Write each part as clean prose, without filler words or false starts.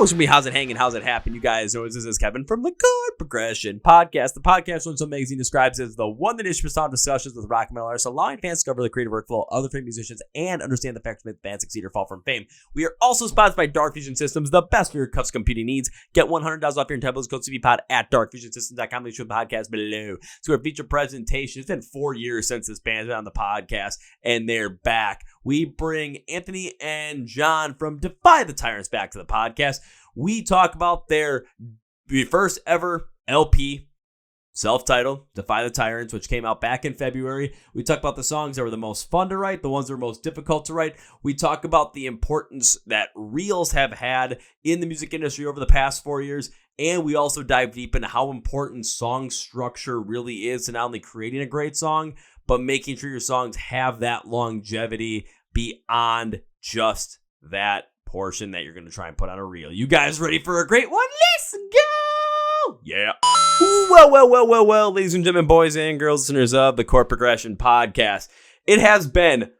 Folks with me, how's it hanging? How's it happen? You guys know this is Kevin from the Chord Progression Podcast. The podcast when some magazine describes as the one that issues on discussions with rock and metal artists, allowing fans to discover the creative workflow of other famed musicians and understand the factors that bands succeed or fall from fame. We are also sponsored by Dark Fusion Systems, the best for your custom computing needs. Get $100 off your entire code CVPod at darkfusionsystems.com. Leave the podcast below. So our feature presentation. It's been 4 years since this band's been on the podcast, and they're back. We bring Anthony and John from Defy the Tyrants back to the podcast. We talk about their first ever LP, self-titled, Defy the Tyrants, which came out back in February. We talk about the songs that were the most fun to write, the ones that were most difficult to write. We talk about the importance that reels have had in the music industry over the past 4 years. And we also dive deep into how important song structure really is to not only creating a great song, but making sure your songs have that longevity beyond just that portion that you're going to try and put on a reel. You guys ready for a great one? Let's go! Yeah. Well, ladies and gentlemen, boys and girls, listeners of the Chord Progression Podcast. It has been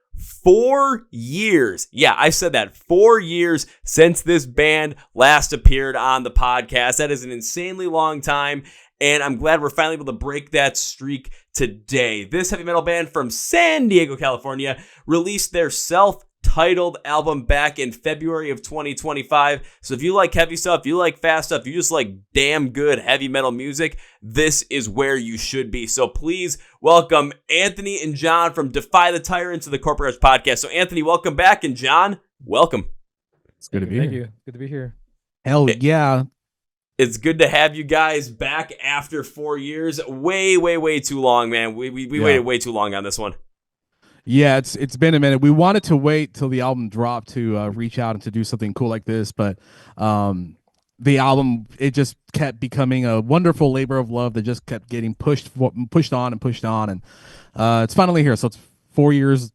4 years. Yeah, I said that. 4 years since this band last appeared on the podcast. That is an insanely long time, and I'm glad we're finally able to break that streak today. This heavy metal band from San Diego, California, released their self-titled album back in February of 2025. So if you like heavy stuff, you like fast stuff, you just like damn good heavy metal music, this is where you should be. So please welcome Anthony and John from Defy the Tyrants of the Chord Progression Podcast. So Anthony, welcome back, and John, welcome. It's good to be here. Thank you. Good to be here. Hell yeah. It's good to have you guys back after 4 years. Way too long, man. We waited way too long on this one. Yeah, it's been a minute. We wanted to wait till the album dropped to reach out and to do something cool like this, but the album, it just kept becoming a wonderful labor of love that just kept getting pushed on, and it's finally here. So it's 4 years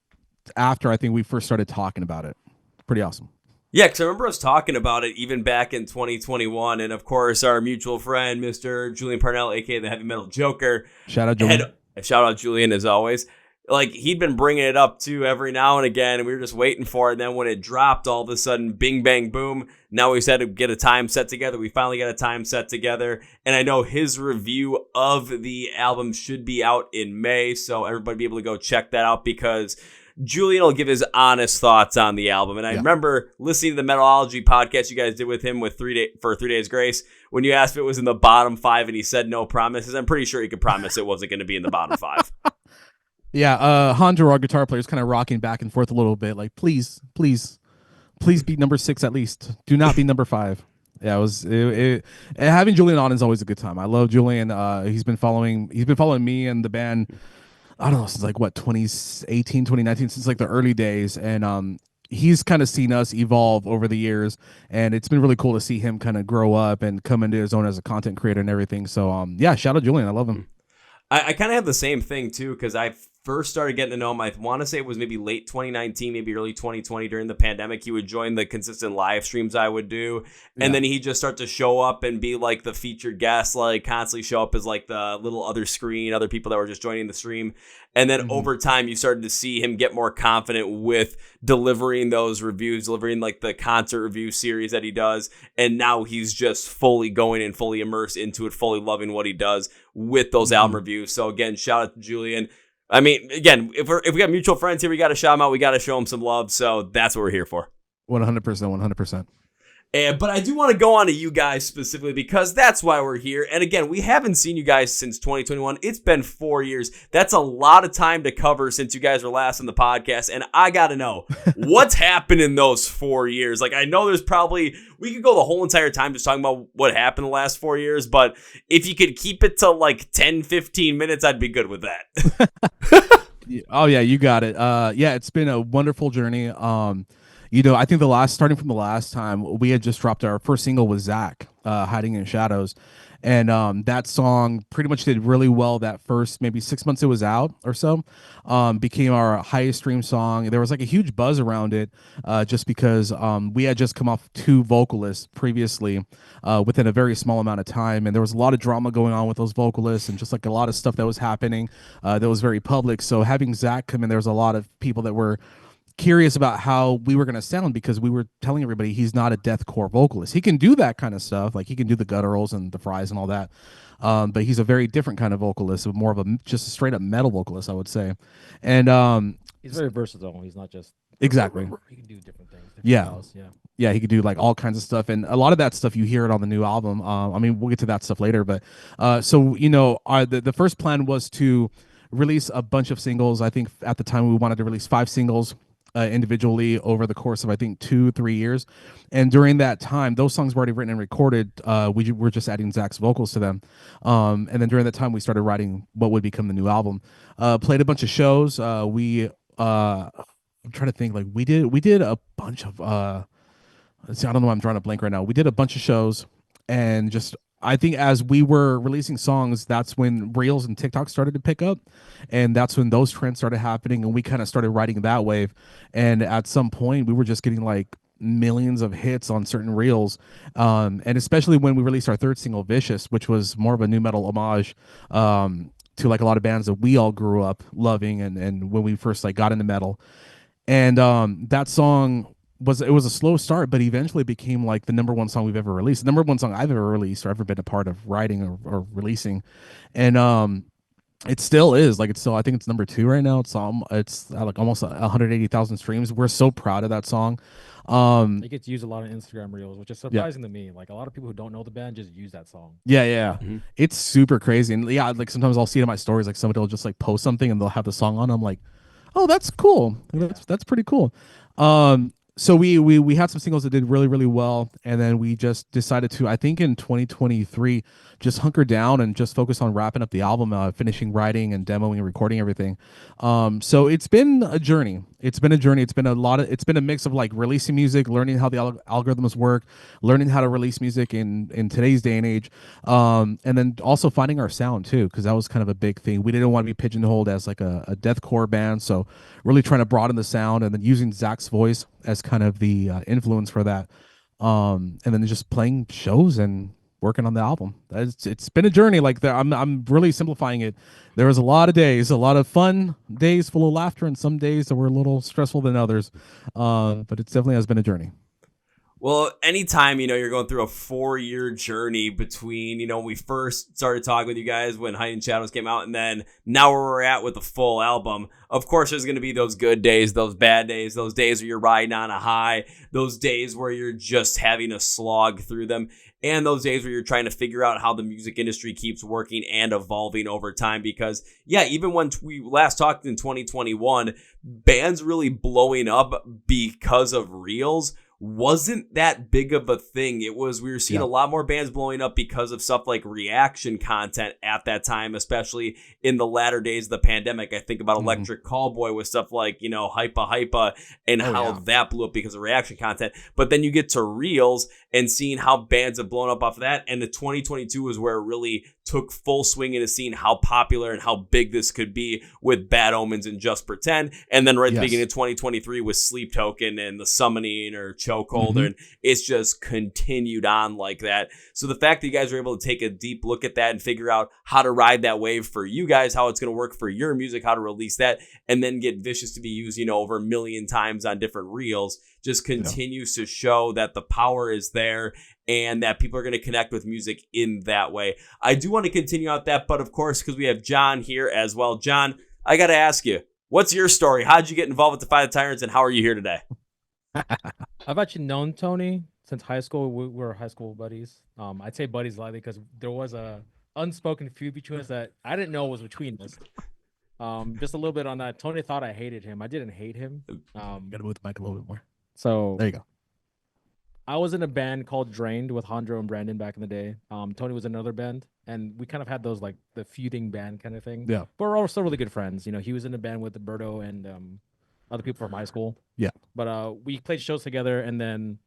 after I think we first started talking about it. Pretty awesome. Yeah, because I remember us talking about it even back in 2021. And, of course, our mutual friend, Mr. Julian Parnell, a.k.a. the Heavy Metal Joker. Shout out, Julian. Shout out, Julian, as always. Like, he'd been bringing it up, too, every now and again. And we were just waiting for it. And then when it dropped, all of a sudden, bing, bang, boom. Now we said to get a time set together. We finally got a time set together. And I know his review of the album should be out in May. So everybody be able to go check that out, because Julian will give his honest thoughts on the album. And I remember listening to the Metalology podcast you guys did with him with 3 Days Grace, when you asked if it was in the bottom 5 and he said no promises. I'm pretty sure he could promise it wasn't going to be in the bottom 5. Yeah, Hanjo, our guitar player, is kind of rocking back and forth a little bit. Like, please be number 6 at least. Do not be number 5. Yeah, having Julian on is always a good time. I love Julian. He's been following me and the band, I don't know, since like 2018, 2019, since like the early days. And he's kind of seen us evolve over the years, and it's been really cool to see him kind of grow up and come into his own as a content creator and everything. So yeah, shout out Julian. I love him. I kind of have the same thing too, because I first started getting to know him, I want to say it was maybe late 2019, maybe early 2020 during the pandemic. He would join the consistent live streams I would do. And then he'd just start to show up and be like the featured guest, like constantly show up as like the little other screen, other people that were just joining the stream. And then over time, you started to see him get more confident with delivering those reviews, delivering like the concert review series that he does. And now he's just fully going and fully immersed into it, fully loving what he does with those album reviews. So again, shout out to Julian. I mean, again, if we got mutual friends here, we got to shout them out. We got to show them some love. So that's what we're here for. 100%. But I do want to go on to you guys specifically, because that's why we're here. And again, we haven't seen you guys since 2021. It's been 4 years. That's a lot of time to cover since you guys were last on the podcast. And I got to know, what's happened in those 4 years? Like, I know there's probably, we could go the whole entire time just talking about what happened the last 4 years. But if you could keep it to like 10, 15 minutes, I'd be good with that. Oh, yeah, you got it. Yeah, it's been a wonderful journey. I think starting from the last time, we had just dropped our first single with Zach, Hiding in Shadows. And that song pretty much did really well that first maybe 6 months it was out or so. Became our highest stream song. There was like a huge buzz around it just because we had just come off 2 vocalists previously within a very small amount of time. And there was a lot of drama going on with those vocalists and just like a lot of stuff that was happening that was very public. So having Zach come in, there was a lot of people that were curious about how we were going to sound, because we were telling everybody he's not a deathcore vocalist. He can do that kind of stuff, like he can do the gutturals and the fries and all that, but he's a very different kind of vocalist, more of a just a straight up metal vocalist, I would say. And he's very versatile. He's not just exactly. He can do different things. Styles. Yeah, he could do like all kinds of stuff, and a lot of that stuff you hear it on the new album. I mean, we'll get to that stuff later, but so the first plan was to release a bunch of singles. I think at the time we wanted to release 5 singles individually over the course of I think 2-3 years, and during that time those songs were already written and recorded. We were just adding Zach's vocals to them, and then during that time we started writing what would become the new album. Played a bunch of shows. I'm trying to think, like we did a bunch of see, I don't know why I'm drawing a blank right now. We did a bunch of shows, and just I think as we were releasing songs, that's when Reels and TikTok started to pick up, and that's when those trends started happening, and we kind of started riding that wave. And at some point, we were just getting like millions of hits on certain Reels, and especially when we released our third single, Vicious, which was more of a new metal homage to like a lot of bands that we all grew up loving, and when we first like got into metal. And that song was a slow start, but eventually became like the number one song we've ever released, the number one song I've ever released or ever been a part of writing or releasing. And it still is, like, it's still, I think it's number 2 right now. It's like almost 180,000 streams. We're so proud of that song. It gets used a lot on Instagram Reels, which is surprising to me. Like a lot of people who don't know the band just use that song. Yeah. Mm-hmm. It's super crazy. And yeah, like sometimes I'll see it in my stories, like somebody will just like post something and they'll have the song on. I'm like, oh, that's cool. That's pretty cool. So we had some singles that did really, really well, and then we just decided to, I think in 2023, just hunker down and just focus on wrapping up the album, finishing writing and demoing and recording everything. So it's been a journey. It's been a mix of like releasing music, learning how the algorithms work, learning how to release music in today's day and age, and then also finding our sound too, because that was kind of a big thing. We didn't want to be pigeonholed as like a deathcore band, so really trying to broaden the sound, and then using Zach's voice as kind of the influence for that, and then just playing shows and working on the album. It's been a journey. Like I'm really simplifying it. There was a lot of days, a lot of fun days full of laughter, and some days that were a little stressful than others, but it definitely has been a journey. Well, anytime, you're going through a 4-year journey between, when we first started talking with you guys when Hiding Shadows came out, and then now where we're at with the full album, of course, there's going to be those good days, those bad days, those days where you're riding on a high, those days where you're just having a slog through them, and those days where you're trying to figure out how the music industry keeps working and evolving over time. Because, yeah, even when we last talked in 2021, bands really blowing up because of Reels wasn't that big of a thing. We were seeing a lot more bands blowing up because of stuff like reaction content at that time, especially in the latter days of the pandemic. I think about Electric Callboy with stuff like, Hypa, and how that blew up because of reaction content. But then you get to Reels and seeing how bands have blown up off of that. And the 2022 is where it really took full swing into seeing how popular and how big this could be with Bad Omens and Just Pretend. And then at the beginning of 2023 with Sleep Token and The Summoning or Chokehold, and it's just continued on like that. So the fact that you guys were able to take a deep look at that and figure out how to ride that wave for you guys, how it's going to work for your music, how to release that, and then get Vicious to be used, over 1 million times on different Reels, just continues to show that the power is there and that people are going to connect with music in that way. I do want to continue out that, but of course, because we have John here as well. John, I got to ask you, what's your story? How'd you get involved with Defy the Tyrants, and how are you here today? I've actually known Tony since high school. We were high school buddies. I'd say buddies lightly because there was a unspoken feud between us that I didn't know was between us. Just a little bit on that. Tony thought I hated him. I didn't hate him. Gotta move the mic a little bit more. So there you go. I was in a band called Drained with Hondro and Brandon back in the day. Tony was in another band, and we kind of had those like the feuding band kind of thing. Yeah. But we're all still really good friends. He was in a band with Berto and other people from high school. Yeah. But we played shows together, and then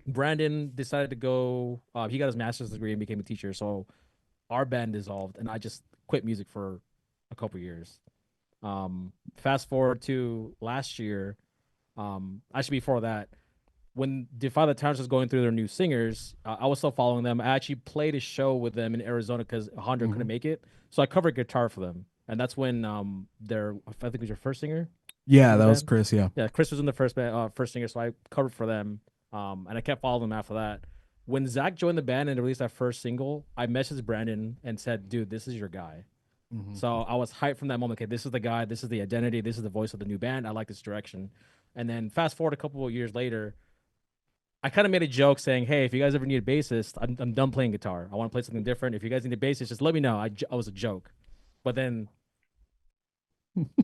Brandon decided to go. He got his master's degree and became a teacher. So our band dissolved, and I just quit music for a couple years. Fast forward to last year. Actually, before that, when Defy the Tyrants was going through their new singers, I was still following them. I actually played a show with them in Arizona because Hondro couldn't make it, so I covered guitar for them. And that's when I think it was your first singer. Yeah, in the that was band. Chris. Yeah. Yeah, Chris was in the first band, first singer, so I covered for them. And I kept following them after that. When Zach joined the band and released that first single, I messaged Brandon and said, "Dude, this is your guy." Mhm. So I was hyped from that moment. Okay, this is the guy. This is the identity. This is the voice of the new band. I like this direction. And then fast forward a couple of years later, I kind of made a joke saying, "Hey, if you guys ever need a bassist, I'm done playing guitar. I want to play something different. If you guys need a bassist, just let me know." I was a joke, but then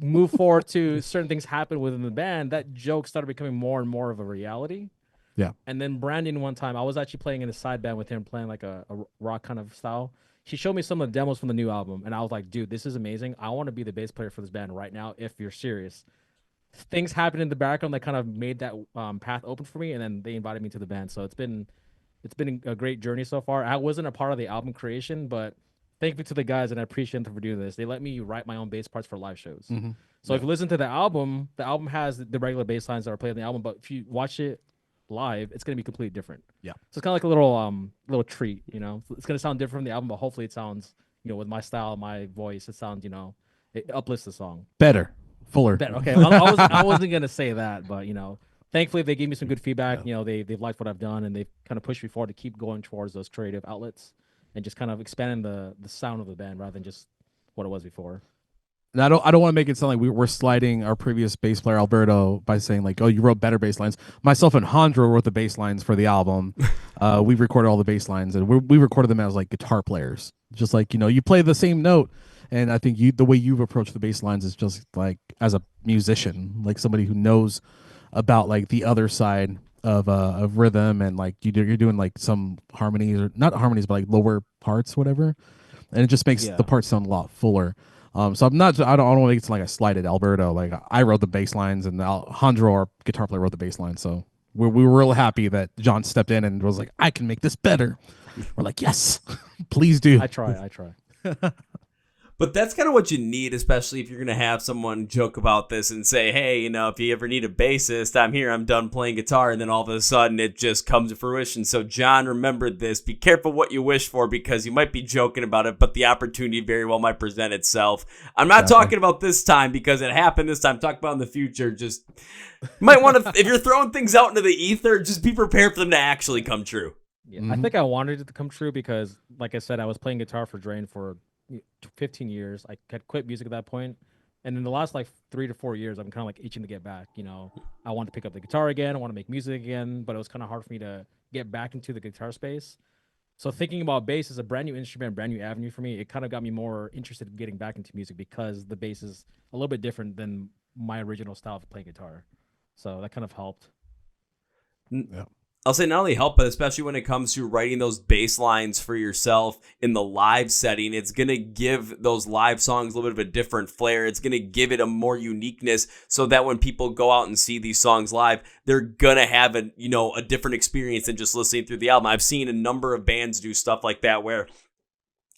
move forward to certain things happen within the band. That joke started becoming more and more of a reality. Yeah. And then Brandon, one time, I was actually playing in a side band with him, playing like a rock kind of style. He showed me some of the demos from the new album, and I was like, "Dude, this is amazing. I want to be the bass player for this band right now. If you're serious." Things happened in the background that kind of made that path open for me, and then they invited me to the band. So it's been a great journey so far. I wasn't a part of the album creation, but thank you to the guys, and I appreciate them for doing this. They let me write my own bass parts for live shows. Mhm. So if you listen to the album has the regular bass lines that are played on the album, but if you watch it live, it's gonna be completely different. Yeah. So it's kind of like a little treat, you know. It's gonna sound different from the album, but hopefully it sounds, you know, with my style, my voice, it sounds, you know, it uplifts the song. Better, fuller. Better. Okay, I wasn't gonna say that, but you know, thankfully they gave me some good feedback. You know, they've liked what I've done, and they've kind of pushed me forward to keep going towards those creative outlets and just kind of expanding the sound of the band rather than just what it was before. And I don't want to make it sound like we're sliding our previous bass player Alberto by saying like, oh, you wrote better bass lines. Myself and Hondro wrote the bass lines for the album. We recorded all the bass lines, and we recorded them as like guitar players. Just like, you know, you play the same note, and I think the way you've approached the bass lines is just like as a musician, like somebody who knows about like the other side of rhythm, and like you're doing like some harmonies, or not harmonies, but like lower parts, whatever, and it just makes the parts sound a lot fuller. So I don't want to make it sound like I slighted Alberto. Like I wrote the bass lines, and Alejandro, our guitar player, wrote the bass lines. So we were real happy that John stepped in and was like, I can make this better. We're like, yes, please do. I try. But that's kind of what you need, especially if you're going to have someone joke about this and say, hey, you know, if you ever need a bassist, I'm here, I'm done playing guitar. And then all of a sudden it just comes to fruition. So John remembered this. Be careful what you wish for, because you might be joking about it, but the opportunity very well might present itself. I'm not talking about this time because it happened this time. Talk about in the future. Just might want to, if you're throwing things out into the ether, just be prepared for them to actually come true. Yeah, I think I wanted it to come true because, like I said, I was playing guitar for Drain for 15 years. I had quit music at that point, and in the last like 3 to 4 years, I'm kind of like itching to get back. You know, I want to pick up the guitar again. I want to make music again, but it was kind of hard for me to get back into the guitar space. So thinking about bass as a brand new instrument, brand new avenue for me, it kind of got me more interested in getting back into music because the bass is a little bit different than my original style of playing guitar. So that kind of helped. Yeah. I'll say not only help, but especially when it comes to writing those bass lines for yourself in the live setting, it's going to give those live songs a little bit of a different flair. It's going to give it a more uniqueness so that when people go out and see these songs live, they're going to have a different experience than just listening through the album. I've seen a number of bands do stuff like that where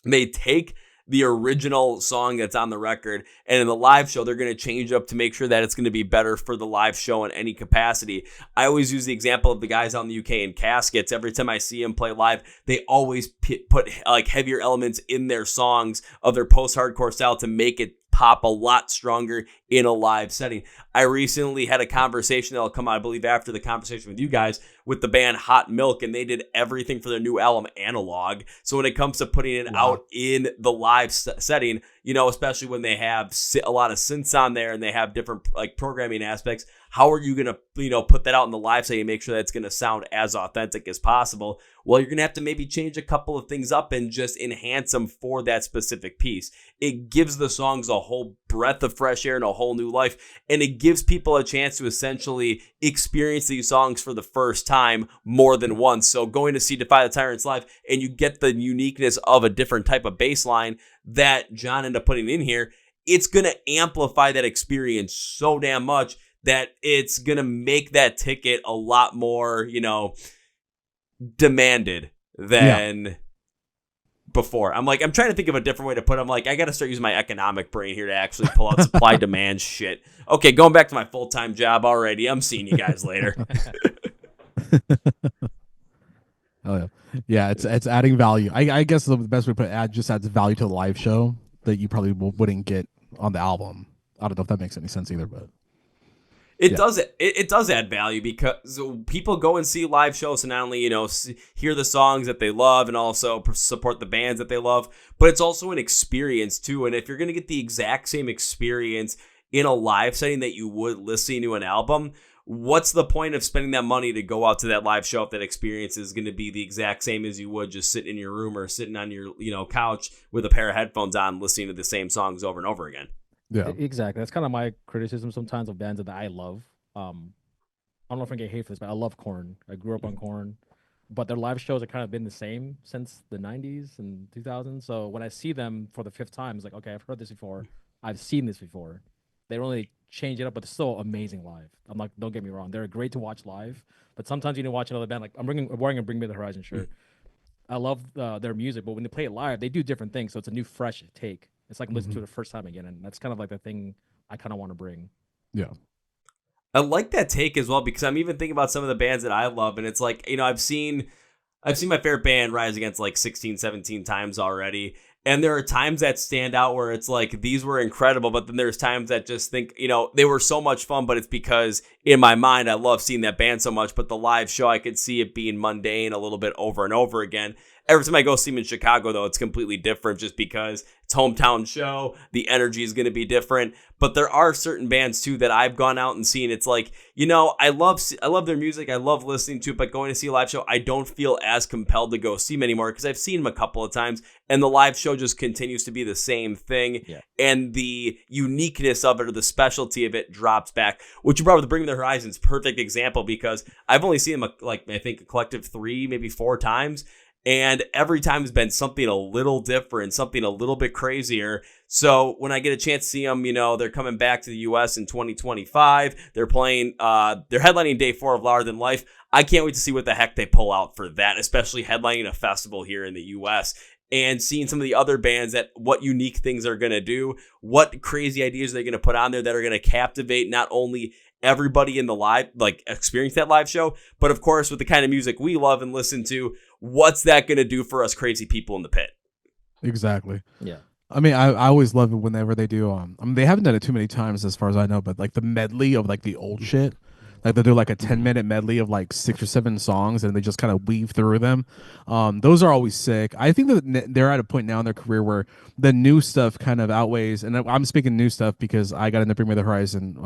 they take the original song that's on the record, and in the live show they're going to change up to make sure that it's going to be better for the live show in any capacity. I always use the example of the guys out in the UK in Caskets. Every time I see them play live, they always put like heavier elements in their songs of their post-hardcore style to make it pop a lot stronger in a live setting. I recently had a conversation that'll come out, I believe, after the conversation with you guys, with the band Hot Milk, and they did everything for their new album Analog. So when it comes to putting it out in the live setting, you know, especially when they have a lot of synths on there and they have different like programming aspects, how are you going to, put that out in the live setting and make sure that it's going to sound as authentic as possible? Well, you're going to have to maybe change a couple of things up and just enhance them for that specific piece. It gives the songs a whole breath of fresh air and a whole new life, and it gives people a chance to essentially experience these songs for the first time more than once. So going to see Defy the Tyrants live, and you get the uniqueness of a different type of bass line that John ended up putting in here, it's going to amplify that experience so damn much that it's going to make that ticket a lot more, demanded than before. I'm trying to think of a different way to put it. I'm like, I got to start using my economic brain here to actually pull out supply demand shit. Okay, going back to my full-time job already. I'm seeing you guys later. Oh yeah. Yeah, it's adding value. I guess the best way to put it, just adds value to the live show that you probably wouldn't get on the album. I don't know if that makes any sense either, but It does it does add value because people go and see live shows and not only hear the songs that they love and also support the bands that they love, but it's also an experience too. And if you're gonna get the exact same experience in a live setting that you would listening to an album, what's the point of spending that money to go out to that live show if that experience is going to be the exact same as you would just sitting in your room or sitting on your couch with a pair of headphones on listening to the same songs over and over again? Yeah, exactly. That's kind of my criticism sometimes of bands that I love. I don't know if I get hate for this, but I love Korn. I grew up on Korn, but their live shows have kind of been the same since the 90s and 2000s. So when I see them for the 5th time, it's like, okay, I've heard this before. I've seen this before. They don't really change it up, but it's still amazing live. I'm like, don't get me wrong, they're great to watch live, but sometimes you need to watch another band. Like I'm wearing a Bring Me the Horizon shirt. I love their music, but when they play it live, they do different things, so it's a new, fresh take. It's like listening to it the first time again, and that's kind of like the thing I kind of want to bring. Yeah, I like that take as well because I'm even thinking about some of the bands that I love, and it's like I've seen my favorite band rise against like 16, 17 times already. And there are times that stand out where it's like, these were incredible, but then there's times that just think, they were so much fun, but it's because in my mind, I love seeing that band so much, but the live show, I could see it being mundane a little bit over and over again. Every time I go see them in Chicago, though, it's completely different just because it's hometown show. The energy is going to be different. But there are certain bands, too, that I've gone out and seen. It's like, I love their music. I love listening to it. But going to see a live show, I don't feel as compelled to go see them anymore because I've seen them a couple of times. And the live show just continues to be the same thing. Yeah. And the uniqueness of it or the specialty of it drops back. What you brought with Bring Me the Horizons, perfect example because I've only seen them, I think, a collective 3, maybe 4 times. And every time has been something a little different, something a little bit crazier. So when I get a chance to see them, they're coming back to the U.S. in 2025. They're playing, they're headlining day 4 of Louder Than Life. I can't wait to see what the heck they pull out for that, especially headlining a festival here in the U.S. and seeing some of the other bands that what unique things are going to do, what crazy ideas they're going to put on there that are going to captivate not only everybody in the live, experience that live show, but of course with the kind of music we love and listen to, what's that going to do for us crazy people in the pit? Exactly. Yeah. I mean, I always love it whenever they do. They haven't done it too many times as far as I know, but like the medley of like the old shit, like they do like a 10-minute medley of like 6 or 7 songs, and they just kind of weave through them. Those are always sick. I think that they're at a point now in their career where the new stuff kind of outweighs, and I'm speaking new stuff because I got into Bring Me the Horizon.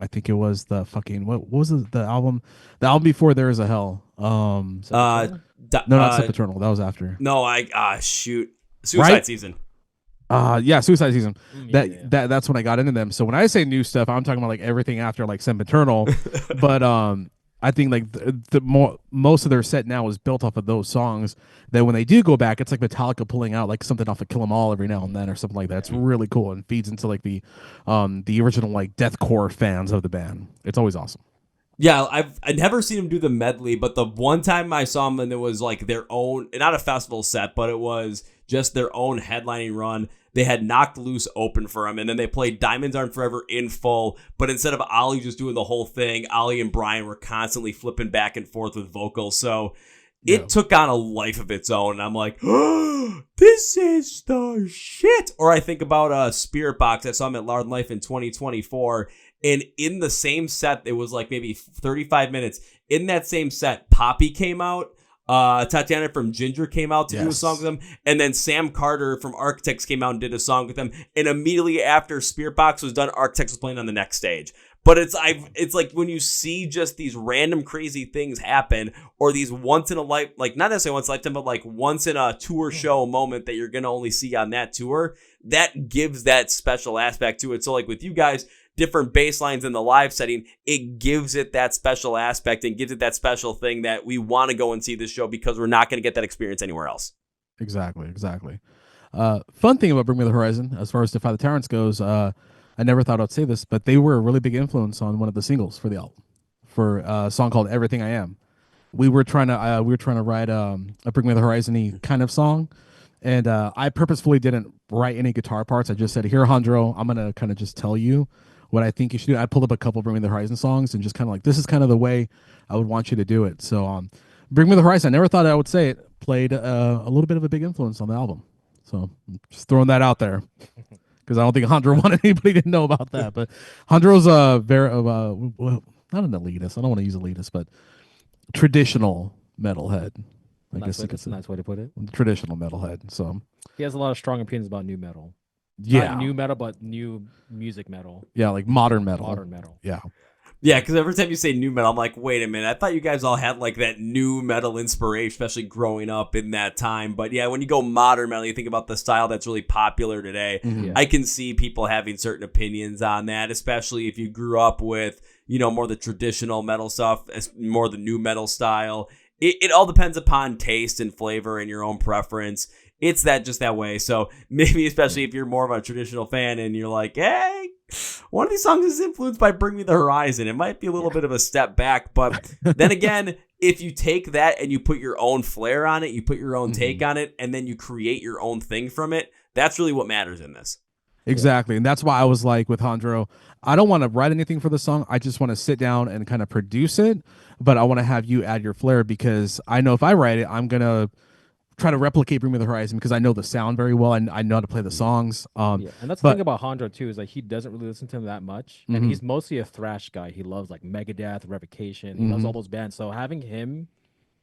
I think it was the fucking what was the album? The album before There Is a Hell. No, not Sempiternal. That was after. No, shoot, Suicide Season. Suicide Season. That's when I got into them. So when I say new stuff, I'm talking about like everything after like Sempiternal. But I think like most of their set now is built off of those songs. That when they do go back, it's like Metallica pulling out like something off of Kill 'Em All every now and then or something like that. It's really cool and feeds into like the original like deathcore fans of the band. It's always awesome. Yeah, I've never seen them do the medley, but the one time I saw them and it was like their own, not a festival set, but it was just their own headlining run. They had Knocked Loose open for them, and then they played Diamonds Aren't Forever in full, but instead of Ollie just doing the whole thing, Ollie and Brian were constantly flipping back and forth with vocals, so it took on a life of its own, and I'm like, oh, this is the shit! Or I think about Spirit Box. I saw them at Louder Than Life in 2024, and in the same set, it was like maybe 35 minutes. In that same set, Poppy came out. Tatiana from Ginger came out to do a song with them, and then Sam Carter from Architects came out and did a song with them. And immediately after Spirit Box was done, Architects was playing on the next stage. But it's like when you see just these random crazy things happen, or these once in a life, like not necessarily once in a lifetime, but like once in a tour show moment that you're gonna only see on that tour, that gives that special aspect to it. So like with you guys, different bass lines in the live setting, it gives it that special aspect and gives it that special thing that we want to go and see this show because we're not going to get that experience anywhere else. Exactly. Fun thing about Bring Me the Horizon, as far as Defy the Tyrants goes, I never thought I'd say this, but they were a really big influence on one of the singles for the album, for a song called Everything I Am. We were trying to write a Bring Me the Horizon-y kind of song, and I purposefully didn't write any guitar parts. I just said, here, Alejandro, I'm going to kind of just tell you what I think you should do. I pulled up a couple Bring Me the Horizon songs and just kind of like, this is kind of the way I would want you to do it. So Bring Me the Horizon, I never thought I would say it, played a little bit of a big influence on the album. So just throwing that out there. because I don't think Hondro wanted anybody to know about that. But Hondro's well, not an elitist. I don't want to use elitist, but traditional metalhead. I guess That's a nice way to put it. Traditional metalhead. So he has a lot of strong opinions about new metal. Yeah, not new metal, but new music metal. Yeah, like modern metal. Modern metal. Yeah. Yeah, because every time you say new metal, I'm like, wait a minute. I thought you guys all had like that new metal inspiration, especially growing up in that time. But yeah, when you go modern metal, you think about the style that's really popular today. Mm-hmm. Yeah. I can see people having certain opinions on that, especially if you grew up with, more the traditional metal stuff, more the new metal style. It all depends upon taste and flavor and your own preference. It's just that way. So maybe especially if you're more of a traditional fan and you're like, hey, one of these songs is influenced by Bring Me the Horizon. It might be a little bit of a step back. But then again, if you take that and you put your own flair on it, you put your own take on it, and then you create your own thing from it, that's really what matters in this. Exactly. And that's why I was like with Hondro, I don't want to write anything for the song. I just want to sit down and kind of produce it. But I want to have you add your flair because I know if I write it, I'm going to try to replicate Bring Me the Horizon because I know the sound very well and I know how to play the songs. And that's the thing about Hondro too is like he doesn't really listen to him that much, and he's mostly a thrash guy. He loves like Megadeth, Revocation, he loves all those bands. So having him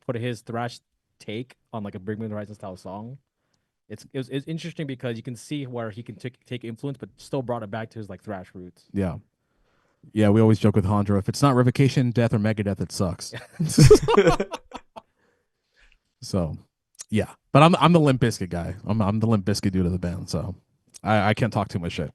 put his thrash take on like a Bring Me the Horizon style song, it's interesting because you can see where he can take influence, but still brought it back to his like thrash roots. Yeah. Yeah, we always joke with Hondro, if it's not Revocation, Death, or Megadeth, it sucks. So. Yeah, but I'm the Limp Bizkit guy. I'm the Limp Bizkit dude of the band, so I can't talk too much shit.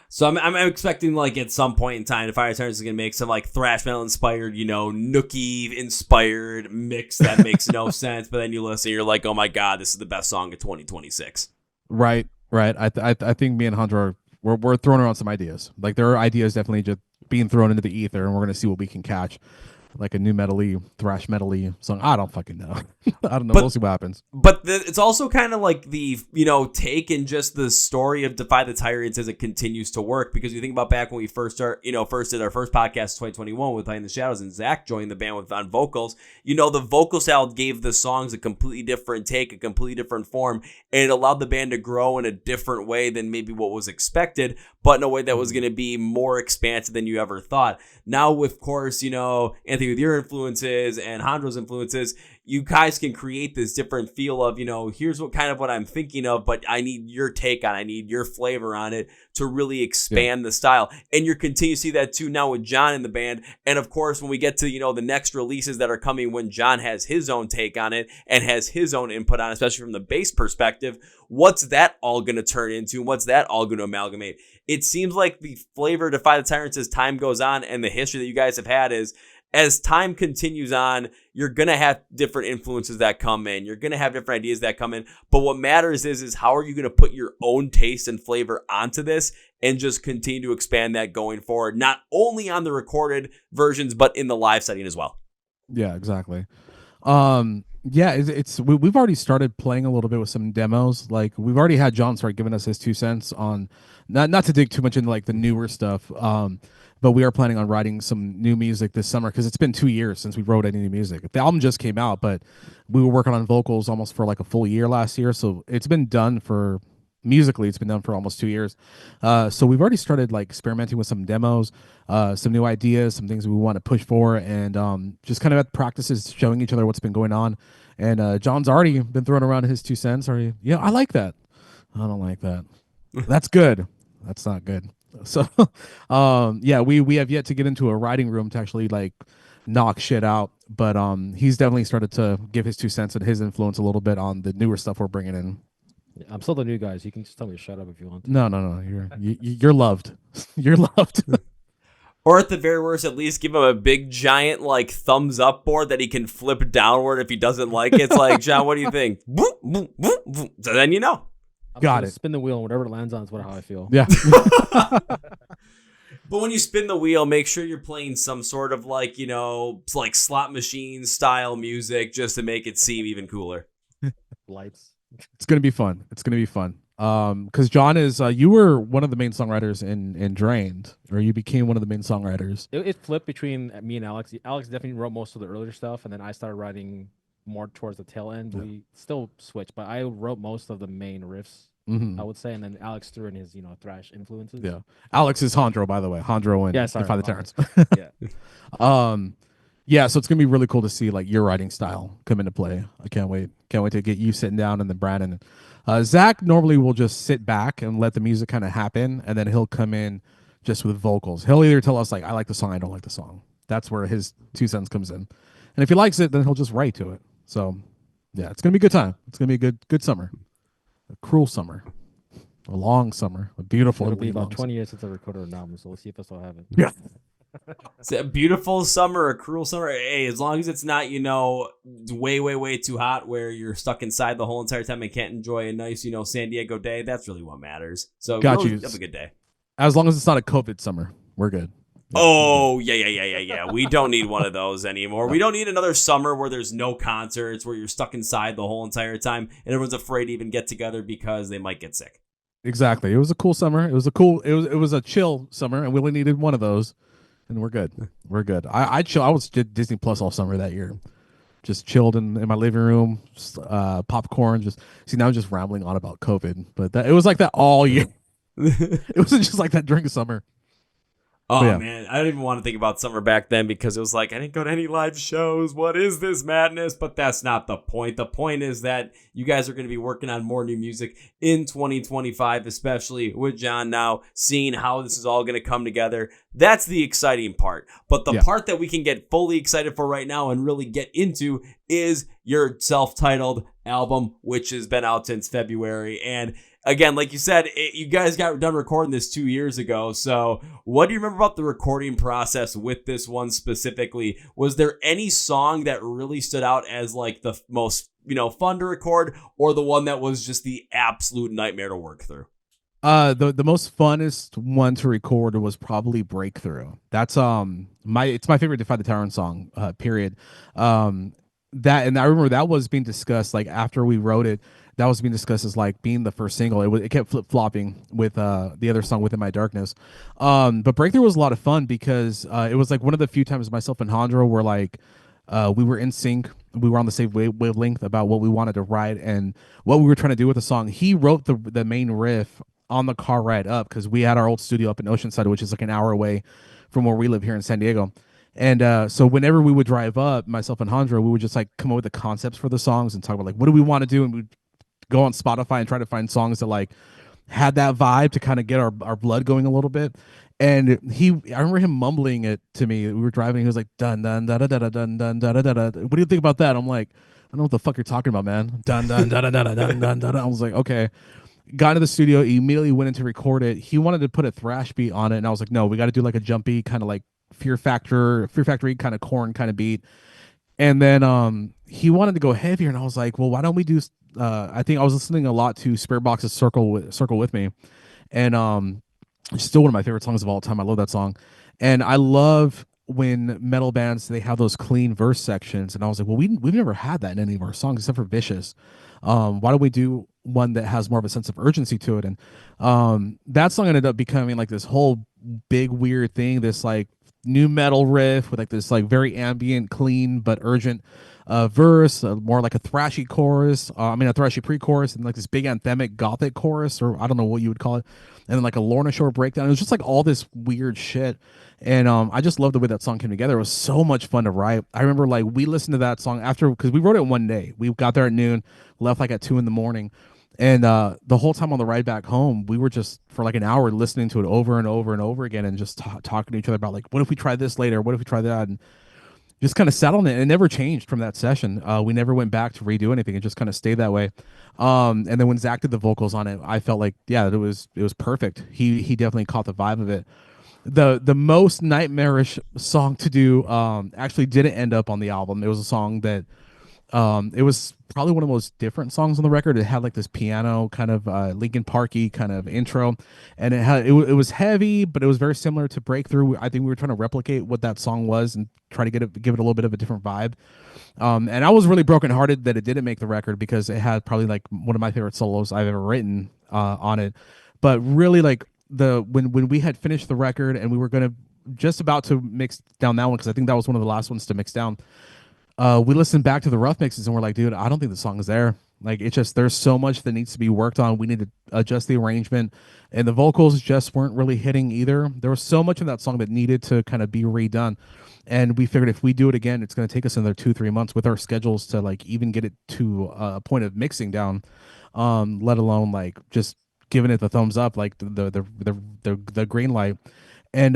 So I'm expecting like at some point in time, Defy the Tyrants is gonna make some like thrash metal inspired, Nookie inspired mix that makes no sense. But then you listen, you're like, oh my god, this is the best song of 2026. Right. I think me and Hunter we're throwing around some ideas. Like there are ideas definitely just being thrown into the ether, and we're gonna see what we can catch. Like a new metal-y, thrash metal-y song. I don't fucking know. I don't know. We'll see what happens. But it's also kind of like the, take in just the story of Defy the Tyrants as it continues to work. Because you think about back when we first did our first podcast in 2021 with Playing the Shadows and Zach joined the band on vocals. The vocal style gave the songs a completely different take, a completely different form. And it allowed the band to grow in a different way than maybe what was expected, but in a way that was going to be more expansive than you ever thought. Now, of course, Anthony, with your influences and Hondro's influences, you guys can create this different feel of, here's what I'm thinking of, but I need your take on it. I need your flavor on it to really expand the style. And you're continuing to see that too now with John in the band. And of course, when we get to, the next releases that are coming, when John has his own take on it and has his own input on it, especially from the bass perspective, what's that all going to turn into? What's that all going to amalgamate? It seems like the flavor of Defy the Tyrants as time goes on and the history that you guys have had is, as time continues on, you're going to have different influences that come in. You're going to have different ideas that come in. But what matters is how are you going to put your own taste and flavor onto this and just continue to expand that going forward, not only on the recorded versions, but in the live setting as well. Yeah, exactly. We've already started playing a little bit with some demos. Like we've already had John start giving us his 2 cents on, not to dig too much into like the newer stuff. But we are planning on writing some new music this summer because it's been 2 years since we wrote any new music. The album just came out, but we were working on vocals almost for like a full year last year. So it's been done for almost 2 years. So we've already started like experimenting with some demos, some new ideas, some things we want to push for, and just kind of at practices showing each other what's been going on. And John's already been throwing around his 2 cents. I like that. I don't like that. That's good. That's not good. So, we have yet to get into a writing room to actually like knock shit out. But he's definitely started to give his 2 cents and his influence a little bit on the newer stuff we're bringing in. Yeah, I'm still the new guy, so you can just tell me to shut up if you want to. No. You're loved. You're loved. Or at the very worst, at least give him a big giant like thumbs up board that he can flip downward if he doesn't like it. It's like, John, what do you think? So then you know. Got it. Spin the wheel and whatever it lands on is how I feel. Yeah. But when you spin the wheel, make sure you're playing some sort of like, like slot machine style music just to make it seem even cooler. Lights. It's going to be fun. Because John is, you were one of the main songwriters in Drained, or you became one of the main songwriters. It flipped between me and Alex. Alex definitely wrote most of the earlier stuff, and then I started writing more towards the tail end. We still switched, but I wrote most of the main riffs Mhm. I would say, and then Alex threw in his thrash influences. Yeah. Alex is Hondro, by the way. Hondro and Yeah, sorry, Defy the my Tyrants. Yeah. Yeah, so it's gonna be really cool to see like your writing style come into play. I can't wait. Can't wait to get you sitting down and then Brandon. Zach normally will just sit back and let the music kind of happen, and then he'll come in just with vocals. He'll either tell us like I like the song, I don't like the song. That's where his 2 cents comes in. And if he likes it, then he'll just write to it. So yeah, it's gonna be a good time. It's gonna be a good summer. A cruel summer. A long summer. A beautiful It'll be long about 20 years since I recorded an album, so we'll see if I still have it. Yeah. It's a beautiful summer, a cruel summer. Hey, as long as it's not, way too hot where you're stuck inside the whole entire time and can't enjoy a nice, San Diego day, that's really what matters. So Got really you. have a good day. As long as it's not a COVID summer, we're good. Yeah. Oh, yeah. We don't need one of those anymore. We don't need another summer where there's no concerts, where you're stuck inside the whole entire time and everyone's afraid to even get together because they might get sick. Exactly. It was a cool summer. It was a chill summer, and we only needed one of those, and we're good. We're good. I was Disney Plus all summer that year. Just chilled in my living room, popcorn. Now I'm just rambling on about COVID, but it was like that all year. It wasn't just like that during the summer. Oh, yeah. Man, I didn't even want to think about summer back then because it was like, I didn't go to any live shows. What is this madness? But that's not the point. The point is that you guys are going to be working on more new music in 2025, especially with John now, seeing how this is all going to come together. That's the exciting part. But the part that we can get fully excited for right now and really get into is your self-titled album, which has been out since February. And again, like you said, you guys got done recording this 2 years ago. So what do you remember about the recording process with this one specifically? Was there any song that really stood out as like the most, fun to record, or the one that was just the absolute nightmare to work through? The most funnest one to record was probably Breakthrough. That's it's my favorite Defy the Tyrants song, period. And I remember that was being discussed like after we wrote it. That was being discussed as like being the first single. It kept flip flopping with the other song, Within My Darkness. But Breakthrough was a lot of fun because it was like one of the few times myself and Hondro were like we were in sync. We were on the same wavelength about what we wanted to write and what we were trying to do with the song. He wrote the main riff on the car ride up because we had our old studio up in Oceanside, which is like an hour away from where we live here in San Diego. And so whenever we would drive up, myself and Hondro, we would just like come up with the concepts for the songs and talk about like what do we want to do, and we'd go on Spotify and try to find songs that like had that vibe to kind of get our blood going a little bit. And I remember him mumbling it to me. We were driving. He was like, dun dun da da da dun dun da da da. What do you think about that? I'm like, I don't know what the fuck you're talking about, man. Dun dun da da da dun dun da. I was like, okay. Got into the studio, immediately went in to record it. He wanted to put a thrash beat on it, and I was like, no, we got to do like a jumpy kind of like Fear Factory kind of Korn kind of beat. And then he wanted to go heavier, and I was like, well, why don't we do? I think I was listening a lot to Spirit Box's Circle with Me, and it's still one of my favorite songs of all time. I love that song, and I love when metal bands they have those clean verse sections. And I was like, well, we've never had that in any of our songs except for Vicious. Why don't we do one that has more of a sense of urgency to it? And that song ended up becoming like this whole big weird thing, this like new metal riff with like this like very ambient, clean but urgent verse, more like a thrashy chorus. A thrashy pre-chorus, and like this big anthemic gothic chorus, or I don't know what you would call it, and then like a Lorna Shore breakdown. It was just like all this weird shit, and I just love the way that song came together. It was so much fun to write. I remember like we listened to that song after because we wrote it one day. We got there at noon, left like at 2 a.m. And the whole time on the ride back home, we were just for like an hour listening to it over and over and over again, and just talking to each other about like, what if we try this later? What if we try that? And just kind of sat on it. It never changed from that session. We never went back to redo anything. It just kind of stayed that way. And then when Zach did the vocals on it, I felt like, yeah, it was perfect. He definitely caught the vibe of it. The most nightmarish song to do actually didn't end up on the album. It was a song that it was probably one of the most different songs on the record. It had like this piano kind of Linkin Parky kind of intro, and it was heavy, but it was very similar to Breakthrough. I think we were trying to replicate what that song was and try to give it a little bit of a different vibe. And I was really brokenhearted that it didn't make the record because it had probably like one of my favorite solos I've ever written on it. But really, like when we had finished the record and we were just about to mix down that one, because I think that was one of the last ones to mix down. we listened back to the rough mixes and we're like, dude, I don't think the song is there. Like, it's just, there's so much that needs to be worked on. We need to adjust the arrangement, and the vocals just weren't really hitting either. There was so much of that song that needed to kind of be redone. And we figured if we do it again, it's going to take us another 2-3 months with our schedules to like even get it to a point of mixing down, let alone like just giving it the thumbs up, like the green light. And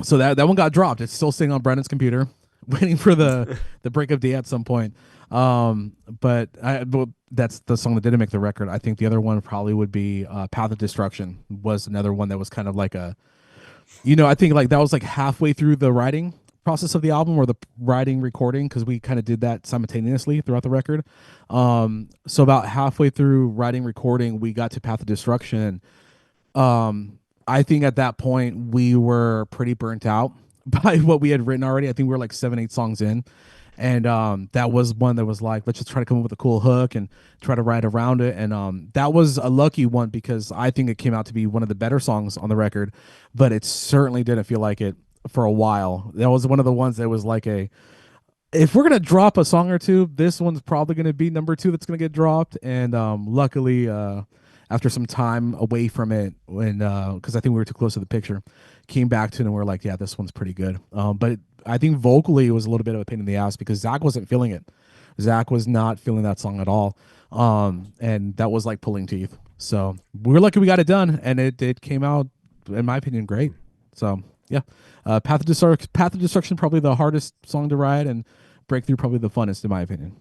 so that one got dropped. It's still sitting on Brandon's computer, waiting for the break of day at some point. But that's the song that didn't make the record. I think the other one probably would be Path of Destruction was another one that was kind of like a, I think like that was like halfway through the writing process of the album, or the writing recording, because we kind of did that simultaneously throughout the record. So about halfway through writing recording, we got to Path of Destruction. I think at that point we were pretty burnt out by what we had written already. I think we were like 7-8 songs in. And that was one that was like, let's just try to come up with a cool hook and try to write around it. And that was a lucky one, because I think it came out to be one of the better songs on the record, but it certainly didn't feel like it for a while. That was one of the ones that was like if we're going to drop a song or two, this one's probably going to be number 2 that's going to get dropped. And luckily, after some time away from it, when because I think we were too close to the picture, came back to it and we're like, yeah, this one's pretty good. But I think vocally it was a little bit of a pain in the ass, because Zach wasn't feeling it. Zach was not feeling that song at all. And that was like pulling teeth. So we were lucky we got it done, and it came out, in my opinion, great. So yeah, Path of Destruction, probably the hardest song to write, and Breakthrough probably the funnest, in my opinion.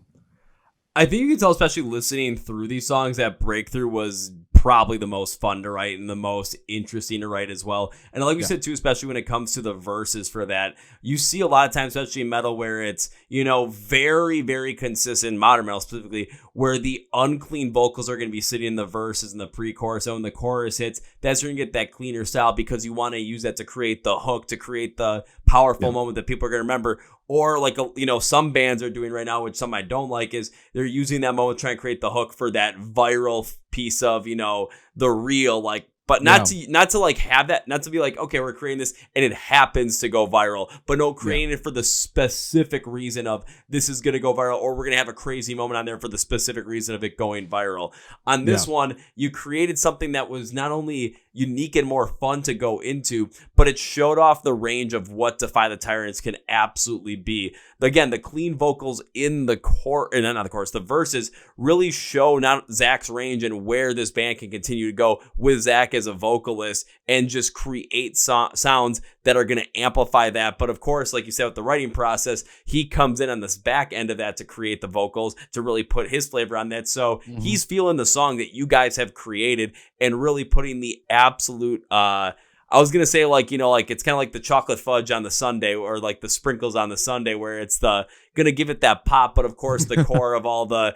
I think you can tell, especially listening through these songs, that Breakthrough was probably the most fun to write and the most interesting to write as well. And like we said too, especially when it comes to the verses for that, you see a lot of times, especially in metal, where it's, very, very consistent, modern metal specifically, where the unclean vocals are going to be sitting in the verses and the pre-chorus. So when the chorus hits, that's where you get that cleaner style, because you want to use that to create the hook, to create the powerful moment that people are going to remember. Or like, some bands are doing right now, which some I don't like, is they're using that moment to try and create the hook for that viral piece of, the real, like, but not to like have that, not to be like, okay, we're creating this and it happens to go viral, but no, creating it for the specific reason of this is going to go viral, or we're going to have a crazy moment on there for the specific reason of it going viral. On this one, you created something that was not only unique and more fun to go into, but it showed off the range of what Defy the Tyrants can absolutely be. Again, the clean vocals in the the verses really show not Zach's range and where this band can continue to go with Zach as a vocalist, and just create sounds that are going to amplify that. But of course, like you said, with the writing process, he comes in on this back end of that to create the vocals, to really put his flavor on that. So he's feeling the song that you guys have created and really putting the absolute, I was going to say like it's kind of like the chocolate fudge on the sundae, or like the sprinkles on the sundae, where it's going to give it that pop. But of course, the core of all the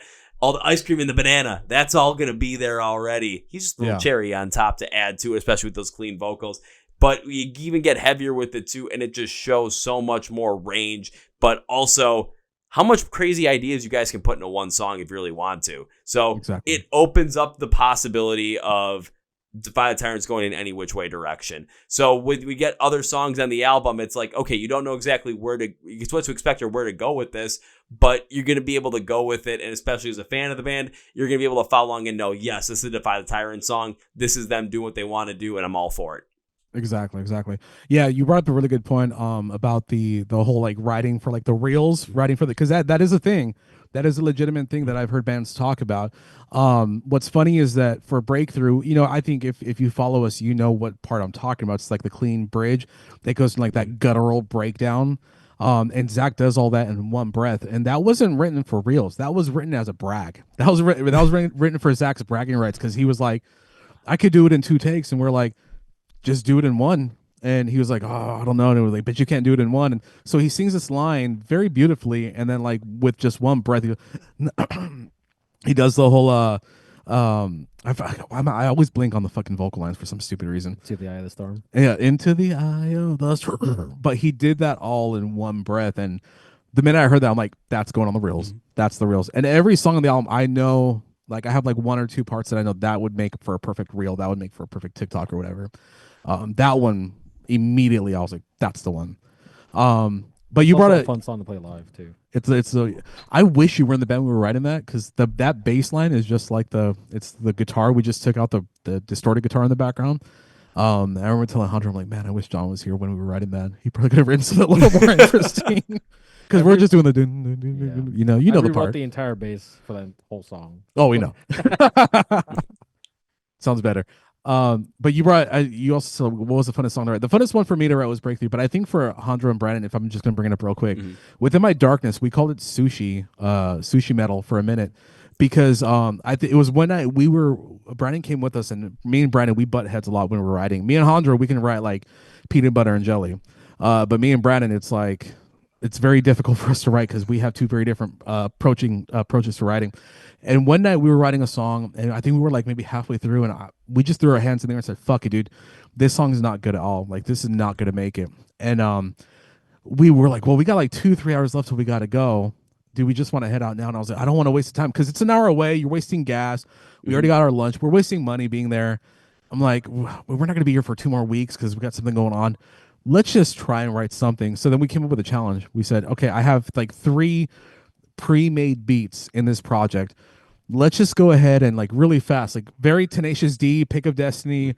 ice cream and the banana, that's all going to be there already. He's just a little cherry on top to add to it, especially with those clean vocals. But you even get heavier with it too, and it just shows so much more range, but also how much crazy ideas you guys can put into one song if you really want to. So It opens up the possibility of Defy the Tyrants going in any which way direction. So when we get other songs on the album, it's like, okay, you don't know exactly what to expect or where to go with this, but you're going to be able to go with it. And especially as a fan of the band, you're going to be able to follow along and know, yes, this is a Defy the Tyrants song. This is them doing what they want to do, and I'm all for it. Exactly. Yeah, you brought up a really good point about the whole like writing for like the reels, writing for because that is a thing. That is a legitimate thing that I've heard bands talk about. What's funny is that for Breakthrough, I think if you follow us, what part I'm talking about. It's like the clean bridge that goes in like that guttural breakdown. And Zach does all that in one breath. And that wasn't written for reels. That was written as a brag. That was written for Zach's bragging rights, because he was like, I could do it in 2 takes. And we're like, just do it in 1. And he was like, oh, I don't know. And it was like, but you can't do it in 1. And so he sings this line very beautifully. And then like with just one breath, he does the whole, I always blink on the fucking vocal lines for some stupid reason. Into the eye of the storm. Yeah. Into the eye of the storm. But he did that all in one breath. And the minute I heard that, I'm like, that's going on the reels. Mm-hmm. That's the reels. And every song on the album, I know, like I have like 1 or 2 parts that I know that would make for a perfect reel. That would make for a perfect TikTok or whatever. That one immediately I was like, that's the one. But you It's brought also a a fun song to play live too. I wish you were in the band when we were writing that, because that bass line is just like the guitar. We just took out the distorted guitar in the background. I remember telling Hunter, I'm like, man, I wish John was here when we were writing that. He probably could have written something a little more interesting. Because we're just doing the you know I the rewrote part. the entire bass for that whole song. Oh, we know. Sounds better. But you also said, what was the funnest song to write? The funnest one for me to write was Breakthrough. But I think for Handra and Brandon, if I'm just gonna bring it up real quick, Within My Darkness, we called it sushi metal for a minute, because it was one night Brandon came with us, and me and Brandon, we butt heads a lot when we were writing. Me and Handra, we can write like peanut butter and jelly, but me and Brandon, it's very difficult for us to write because we have two very different approaches to writing. And one night we were writing a song, and I think we were like maybe halfway through, and we just threw our hands in there and said, "Fuck it, dude, this song is not good at all. Like, this is not going to make it." And we were like, "Well, we got like 2-3 hours left till we got to go. Do we just want to head out now?" And I was like, "I don't want to waste the time because it's an hour away. You're wasting gas. We already got our lunch. We're wasting money being there." I'm like, "We're not going to be here for 2 more weeks because we got something going on. Let's just try and write something." So then we came up with a challenge. We said, "Okay, I have like 3 pre-made beats in this project. Let's just go ahead and like really fast, like very Tenacious D, Pick of Destiny,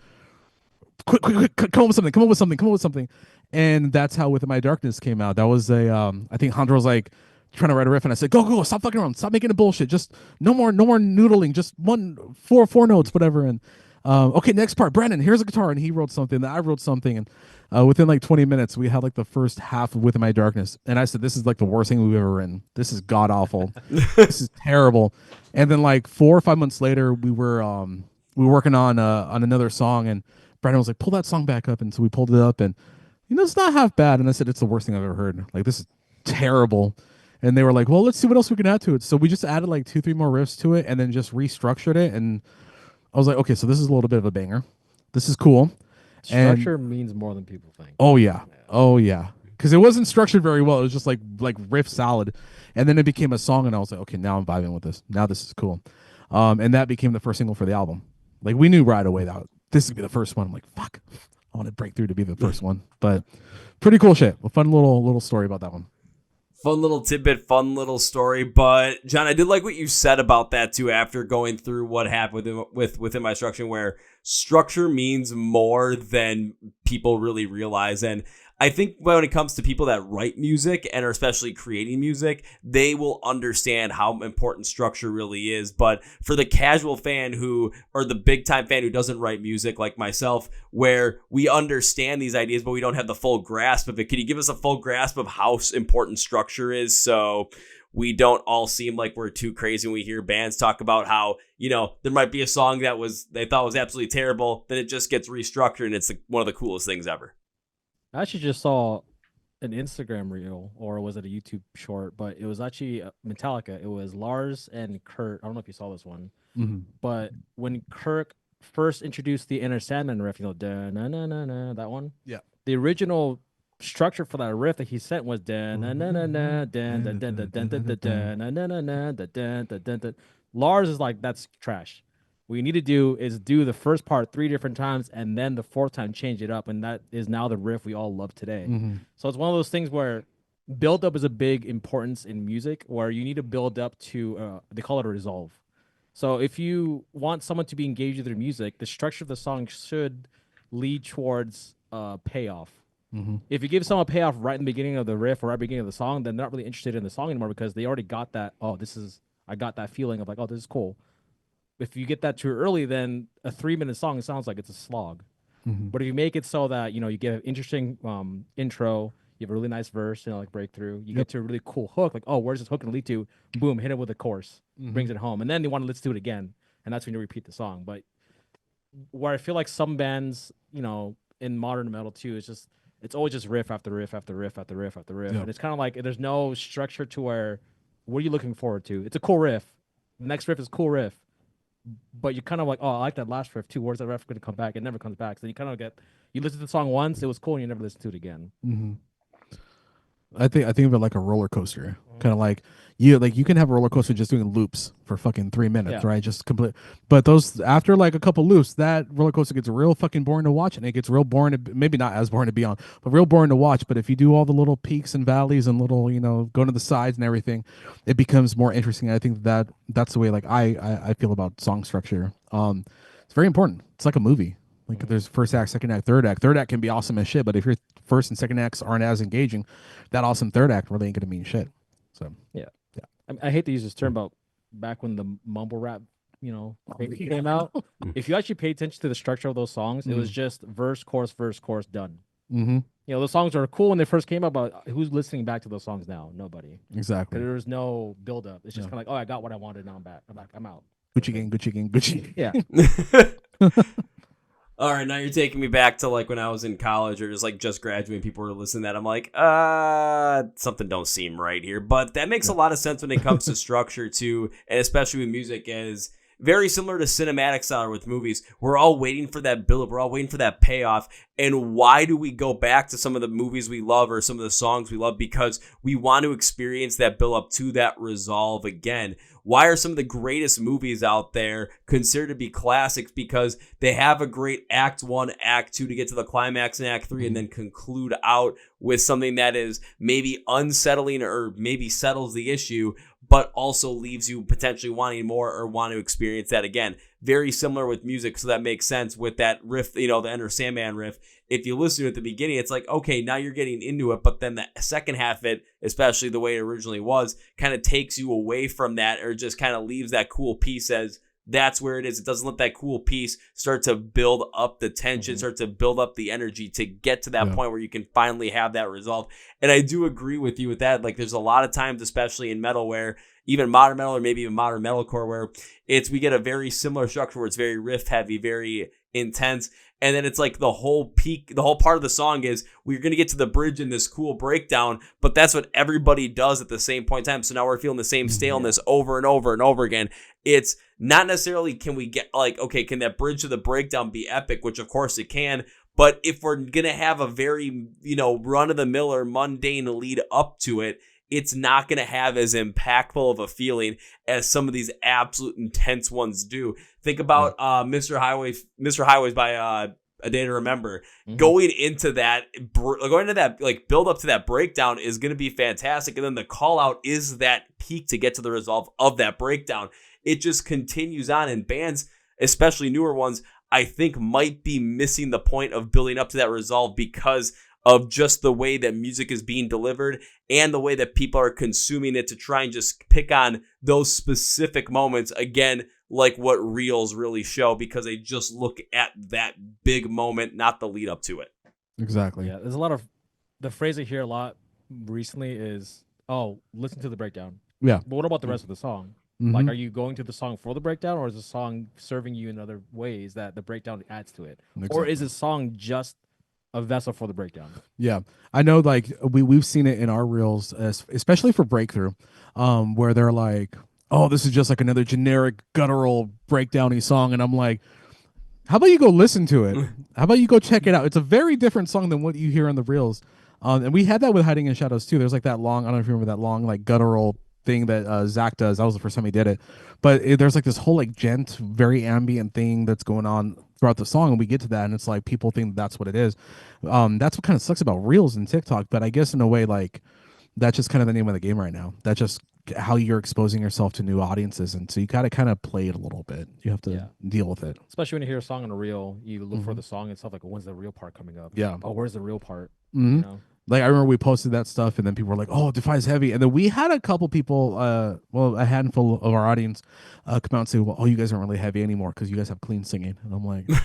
quick, come up with something. And that's how Within My Darkness came out. That was I think Handra was like trying to write a riff, and I said, go, stop fucking around, stop making it bullshit, just no more noodling, just four notes, whatever. And okay, next part, Brandon, here's a guitar, and he wrote something, I wrote something, and within like 20 minutes, we had like the first half of Within My Darkness, and I said, this is like the worst thing we've ever written. This is god awful. This is terrible. And then like 4 or 5 months later, we were working on another song, and Brandon was like, pull that song back up, and so we pulled it up, and it's not half bad. And I said, it's the worst thing I've ever heard. Like, this is terrible. And they were like, well, let's see what else we can add to it. So we just added like 2-3 more riffs to it, and then just restructured it. And I was like, okay, so this is a little bit of a banger. This is cool. Structure means more than people think. Oh yeah. Because it wasn't structured very well. It was just like riff salad. And then it became a song, and I was like, okay, now I'm vibing with this. Now this is cool. And that became the first single for the album. Like, we knew right away that this would be the first one. I'm like, fuck, I want to Breakthrough to be the first one. But pretty cool shit. A fun little story about that one. Fun little tidbit, fun little story. But John, I did like what you said about that too, after going through what happened within my structure, where structure means more than people really realize. And I think when it comes to people that write music and are especially creating music, they will understand how important structure really is. But for the casual fan or the big time fan who doesn't write music like myself, where we understand these ideas, but we don't have the full grasp of it, can you give us a full grasp of how important structure is, so we don't all seem like we're too crazy when we hear bands talk about how, there might be a song that they thought was absolutely terrible, then it just gets restructured, and it's one of the coolest things ever. I actually just saw an Instagram reel, or was it a YouTube short? But it was actually Metallica. It was Lars and Kurt. I don't know if you saw this one, but when Kirk first introduced the Inner Sandman riff, da na na na na, that one. Yeah. The original structure for that riff that he sent was da na na na na da da da da da da da na na na na da da da da. Lars is like, that's trash. What you need to do is do the first part 3 different times, and then the 4th time change it up, and that is now the riff we all love today. So it's one of those things where build up is a big importance in music, where you need to build up to they call it a resolve. So if you want someone to be engaged with your music, the structure of the song should lead towards payoff. If you give someone a payoff right in the beginning of the riff or right at the beginning of the song, then they're not really interested in the song anymore, because they already got that, I got that feeling of like, oh, this is cool. If you get that too early, then a 3-minute song sounds like it's a slog. But if you make it so that, you get an interesting intro, you have a really nice verse, like Breakthrough, you get to a really cool hook, like, oh, where's this hook going to lead to? Boom, hit it with a chorus, brings it home. And then they want to let's do it again. And that's when you repeat the song. But where I feel like some bands, in modern metal too, it's always just riff after riff after riff after riff after riff. And it's kind of like there's no structure to where, what are you looking forward to? It's a cool riff. The next riff is a cool riff. But you kind of like, oh, I like that last riff too. Where's that riff going to come back? It never comes back. So you kind of you listen to the song once, it was cool, and you never listen to it again. I think of it like a roller coaster, kind of like you can have a roller coaster just doing loops for fucking 3 minutes, Yeah. right? Just complete. But those after like a couple loops, that roller coaster gets real fucking boring to watch, and it gets real boring. Maybe not as boring to be on, but real boring to watch. But if you do all the little peaks and valleys and little, going to the sides and everything, it becomes more interesting. I think that's the way like I feel about song structure. It's very important. It's like a movie. Like there's first act, second act, third act. Third act can be awesome as shit, but if your first and second acts aren't as engaging, that awesome third act really ain't gonna mean shit. So I hate to use this term, but back when the mumble rap, came out, if you actually pay attention to the structure of those songs, it was just verse, chorus, done. Mm-hmm. Those songs are cool when they first came out, but who's listening back to those songs now? Nobody. Exactly. There was no build up. It's just kind of like, oh, I got what I wanted. Now I'm back. I'm out. Gucci gang, Gucci gang, Gucci. Yeah. All right, now you're taking me back to like when I was in college or just graduating. People were listening to that. I'm like, something don't seem right here. But that makes a lot of sense when it comes to structure too, and especially with music, as very similar to cinematic style with movies. We're all waiting for that build-up. We're all waiting for that payoff. And why do we go back to some of the movies we love or some of the songs we love? Because we want to experience that build-up to that resolve again. Why are some of the greatest movies out there considered to be classics? Because they have a great act 1, act 2 to get to the climax in act 3 and then conclude out with something that is maybe unsettling or maybe settles the issue, but also leaves you potentially wanting more or want to experience that again. Very similar with music, so that makes sense with that riff, the Enter Sandman riff. If you listen to it at the beginning, it's like, okay, now you're getting into it, but then the second half of it, especially the way it originally was, kind of takes you away from that or just kind of leaves that cool piece as that's where it is. It doesn't let that cool piece start to build up the tension, start to build up the energy to get to that point where you can finally have that resolve. And I do agree with you with that. Like there's a lot of times, especially in metal, where even modern metal or maybe even modern metalcore, where we get a very similar structure where it's very riff heavy, very intense. And then it's like the whole part of the song is we're going to get to the bridge in this cool breakdown, but that's what everybody does at the same point in time. So now we're feeling the same staleness over and over and over again. It's not necessarily can we get like, okay, can that bridge to the breakdown be epic, which of course it can. But if we're going to have a very, run of the mill or mundane lead up to it, it's not going to have as impactful of a feeling as some of these absolute intense ones do. Think about Mr. Highways by A Day to Remember. Going into that like build up to that breakdown is going to be fantastic. And then the call out is that peak to get to the resolve of that breakdown. It just continues on, and bands, especially newer ones, I think might be missing the point of building up to that resolve because of just the way that music is being delivered and the way that people are consuming it to try and just pick on those specific moments, again, like what reels really show, because they just look at that big moment, not the lead up to it. Exactly. Yeah, there's a lot of, the phrase I hear a lot recently is, oh, listen to the breakdown. Yeah. But what about the rest of the song? Like, are you going to the song for the breakdown, or is the song serving you in other ways that the breakdown adds to it? Exactly. Or is the song just a vessel for the breakdown? Yeah, I know. Like we've seen it in our reels, especially for Breakthrough, where they're like, "Oh, this is just like another generic guttural breakdowny song," and I'm like, "How about you go listen to it? How about you go check it out? It's a very different song than what you hear on the reels." And we had that with Hiding in Shadows too. There's like that long, I don't know if you remember that long like guttural thing that Zach does. That was the first time he did it. But there's like this whole like very ambient thing that's going on throughout the song, and we get to that, and it's like people think that's what it is. That's what kind of sucks about reels and TikTok. But I guess in a way, like that's just kind of the name of the game right now. That's just how you're exposing yourself to new audiences, and so you gotta kind of play it a little bit. You have to deal with it. Especially when you hear a song on a reel, you look for the song and stuff like, when's the real part coming up? Yeah. Oh, where's the real part? Like I remember we posted that stuff, and then people were like, "Oh, Defy's heavy," and then we had a couple people, a handful of our audience, come out and say, "Well, oh, you guys aren't really heavy anymore because you guys have clean singing." And I'm like, "Why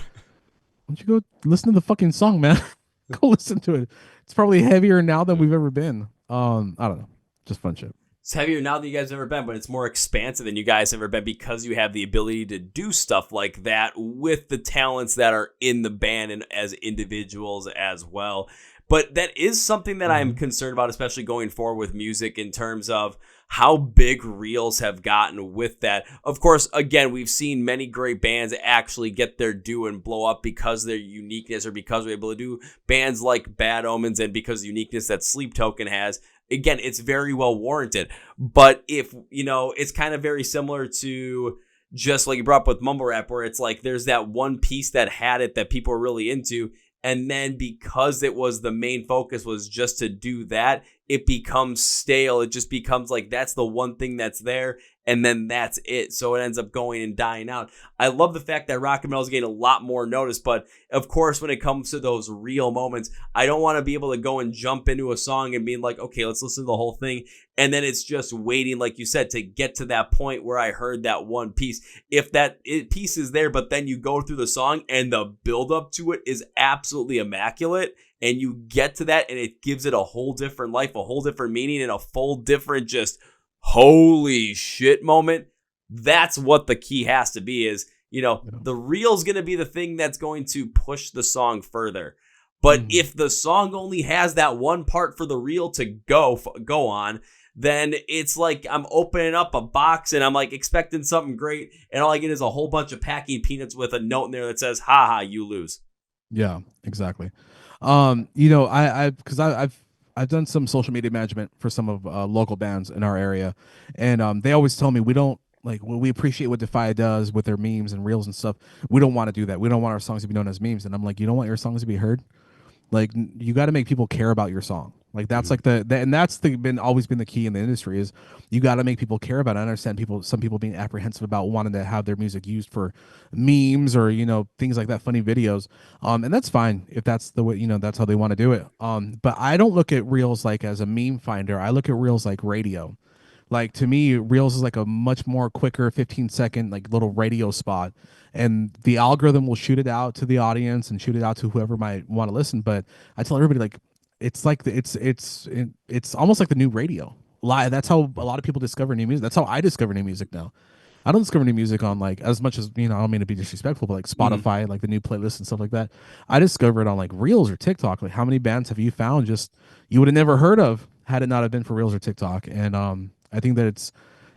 don't you go listen to the fucking song, man? Go listen to it. It's probably heavier now than we've ever been." I don't know, just fun shit. It's heavier now than you guys have ever been, but it's more expansive than you guys have ever been because you have the ability to do stuff like that with the talents that are in the band and as individuals as well. But that is something that I'm concerned about, especially going forward with music, in terms of how big reels have gotten with that. Of course, again, we've seen many great bands actually get their due and blow up because of their uniqueness, or because we're able to do bands like Bad Omens and because of the uniqueness that Sleep Token has. again, it's very well warranted. But if, it's kind of very similar to just like you brought up with mumble rap, where it's like there's that one piece that had it that people are really into. And then because it was the main focus was just to do that, it becomes stale. It just becomes like that's the one thing that's there. And then that's it. So it ends up going and dying out. I love the fact that rock and metal is getting a lot more notice. But of course, when it comes to those real moments, I don't want to be able to go and jump into a song and be like, okay, let's listen to the whole thing. And then it's just waiting, like you said, to get to that point where I heard that one piece. If that piece is there, but then you go through the song and the build up to it is absolutely immaculate. And you get to that and it gives it a whole different life, a whole different meaning, and a full different just holy shit moment. That's what the key has to be is, the reel's going to be the thing that's going to push the song further. But if the song only has that one part for the reel to go on, then it's like I'm opening up a box and I'm like expecting something great. And all I get is a whole bunch of packing peanuts with a note in there that says, ha ha, you lose. Yeah, exactly. I've done some social media management for some of local bands in our area, and they always tell me we appreciate what Defy does with their memes and reels and stuff. We don't want to do that. We don't want our songs to be known as memes. And I'm like, you don't want your songs to be heard? Like, you got to make people care about your song. Like that's like and that's always been the key in the industry is you got to make people care about it. I understand some people being apprehensive about wanting to have their music used for memes or, things like that, funny videos. And that's fine if that's the way, that's how they want to do it. But I don't look at reels like as a meme finder. I look at reels like radio. Like to me, reels is like a much more quicker 15-second like little radio spot, and the algorithm will shoot it out to the audience and shoot it out to whoever might want to listen. But I tell everybody like it's almost like the new radio. That's how a lot of people discover new music. That's how I discover new music now. I don't discover new music on like as much as I don't mean to be disrespectful, but like Spotify, like the new playlists and stuff like that. I discover it on like Reels or TikTok. Like how many bands have you found just you would have never heard of had it not have been for Reels or TikTok? And I think that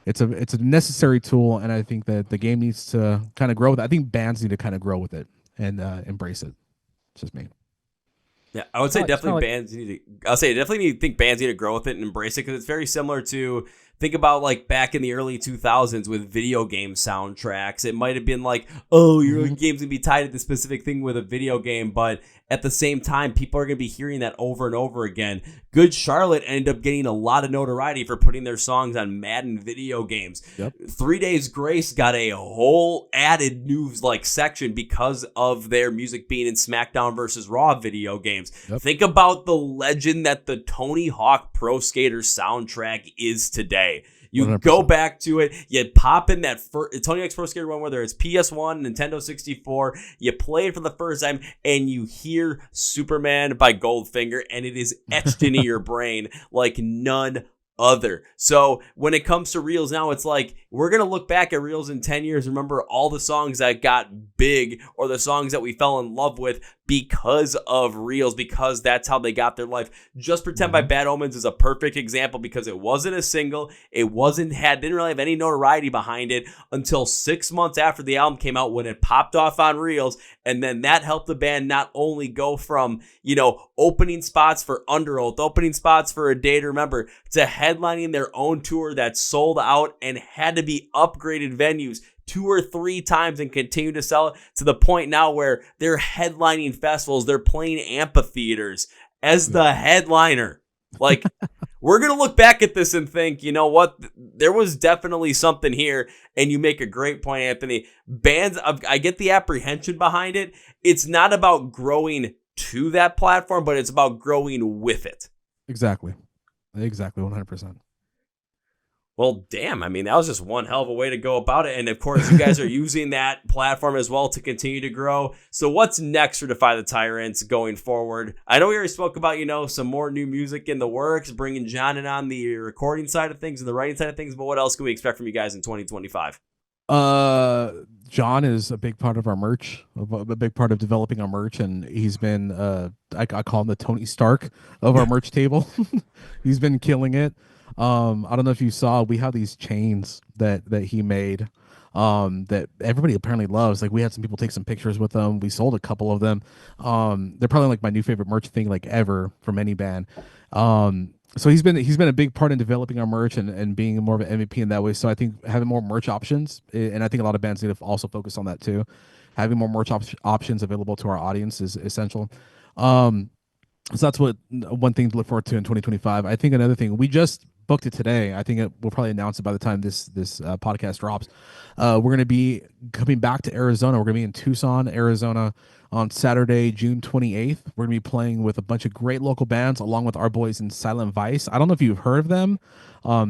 it's a necessary tool, and I think that the game needs to kind of grow with it. I think bands need to kind of grow with it and embrace it. It's just me. Yeah, I would say definitely bands need to. I'll say definitely think bands need to grow with it and embrace it because it's very similar to think about like back in the early 2000s with video game soundtracks. It might have been like, oh, your game's gonna be tied to the specific thing with a video game, but at the same time, people are gonna be hearing that over and over again. Good Charlotte ended up getting a lot of notoriety for putting their songs on Madden video games. Yep. 3 Days Grace got a whole added news like section because of their music being in SmackDown versus Raw video games. Yep. Think about the legend that the Tony Hawk Pro Skater soundtrack is today. You 100%. Go back to it, you pop in that Tony Hawk's Pro Skater 1, whether it's PS1, Nintendo 64, you play it for the first time, and you hear Superman by Goldfinger, and it is etched into your brain like none other. So when it comes to Reels now, it's like we're going to look back at Reels in 10 years, remember all the songs that got big or the songs that we fell in love with because of Reels, because that's how they got their life. Just Pretend by Bad Omens is a perfect example because it wasn't a single. It didn't really have any notoriety behind it until 6 months after the album came out when it popped off on Reels. And then that helped the band not only go from, opening spots for Under Oath, opening spots for A Day to Remember, to headlining their own tour that sold out and had to be upgraded venues 2 or 3 times and continue to sell it to the point now where they're headlining festivals. They're playing amphitheaters as the headliner. Like, we're going to look back at this and think, you know what? There was definitely something here. And you make a great point, Anthony. Bands, I get the apprehension behind it. It's not about growing to that platform, but it's about growing with it. Exactly. 100%. Well, damn. I mean, that was just one hell of a way to go about it. And of course, you guys are using that platform as well to continue to grow. So what's next for Defy the Tyrants going forward? I know we already spoke about, some more new music in the works, bringing John in on the recording side of things and the writing side of things. But what else can we expect from you guys in 2025? John is a big part of our merch, a big part of developing our merch. And he's been, I call him the Tony Stark of our merch table. He's been killing it. I don't know if you saw, we have these chains that he made that everybody apparently loves. Like, we had some people take some pictures with them. We sold a couple of them. They're probably like my new favorite merch thing like ever from any band. So he's been a big part in developing our merch and being more of an MVP in that way. So I think having more merch options, and I think a lot of bands need to also focus on that too. Having more merch options available to our audience is essential. So that's one thing to look forward to in 2025. I think another thing, we just booked it today. I think we'll probably announce it by the time this podcast drops. We're going to be coming back to Arizona. We're going to be in Tucson, Arizona on Saturday, June 28th. We're going to be playing with a bunch of great local bands along with our boys in Silent Vice. I don't know if you've heard of them.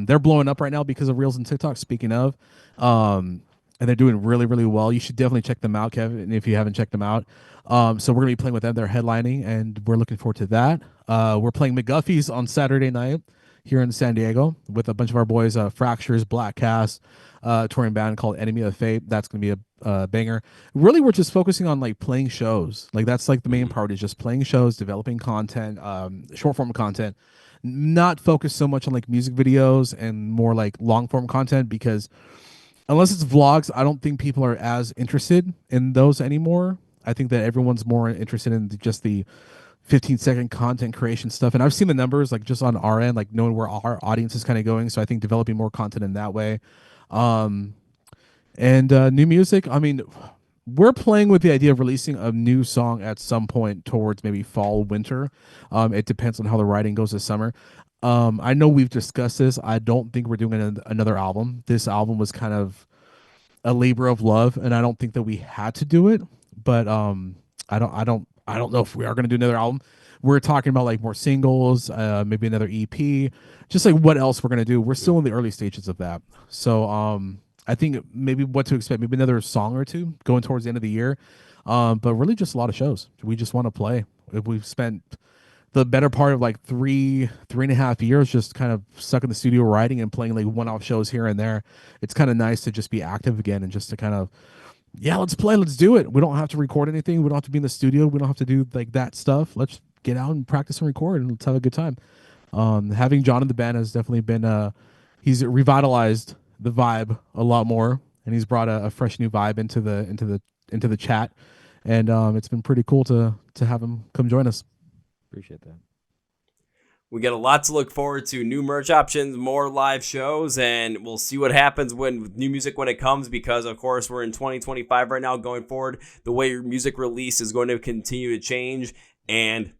They're blowing up right now because of Reels and TikTok, speaking of. And they're doing really, really well. You should definitely check them out, Kevin, if you haven't checked them out. So we're going to be playing with them. They're headlining, and we're looking forward to that. We're playing McGuffey's on Saturday night here in San Diego with a bunch of our boys, Fractures, Black Cast, touring band called Enemy of Fate. That's going to be a banger. Really, we're just focusing on like playing shows. Like that's like the main part is just playing shows, developing content, short form content, not focus so much on like music videos and more like long form content because unless it's vlogs, I don't think people are as interested in those anymore. I think that everyone's more interested in just the 15-second content creation stuff. And I've seen the numbers like just on our end, like knowing where our audience is kind of going. So I think developing more content in that way. And new music. I mean, we're playing with the idea of releasing a new song at some point towards maybe fall, winter. It depends on how the writing goes this summer. I know we've discussed this. I don't think we're doing another album. This album was kind of a labor of love, and I don't think that we had to do it. But I don't know if we are going to do another album. We're talking about like more singles, maybe another EP, just like what else we're going to do. We're still in the early stages of that. So I think maybe what to expect, maybe another song or two going towards the end of the year. But really just a lot of shows. We just want to play. We've spent the better part of like 3.5 years just kind of stuck in the studio writing and playing like one-off shows here and there. It's kind of nice to just be active again and just to kind of, yeah, let's play, let's do it. We don't have to record anything. We don't have to be in the studio. We don't have to do like that stuff. Let's get out and practice and record and let's have a good time. Having John in the band has definitely been, he's revitalized the vibe a lot more, and he's brought a fresh new vibe into the chat. And it's been pretty cool to have him come join us. Appreciate that. We got a lot to look forward to. New merch options, more live shows, and we'll see what happens with new music when it comes because, of course, we're in 2025 right now. Going forward, the way your music release is going to continue to change, and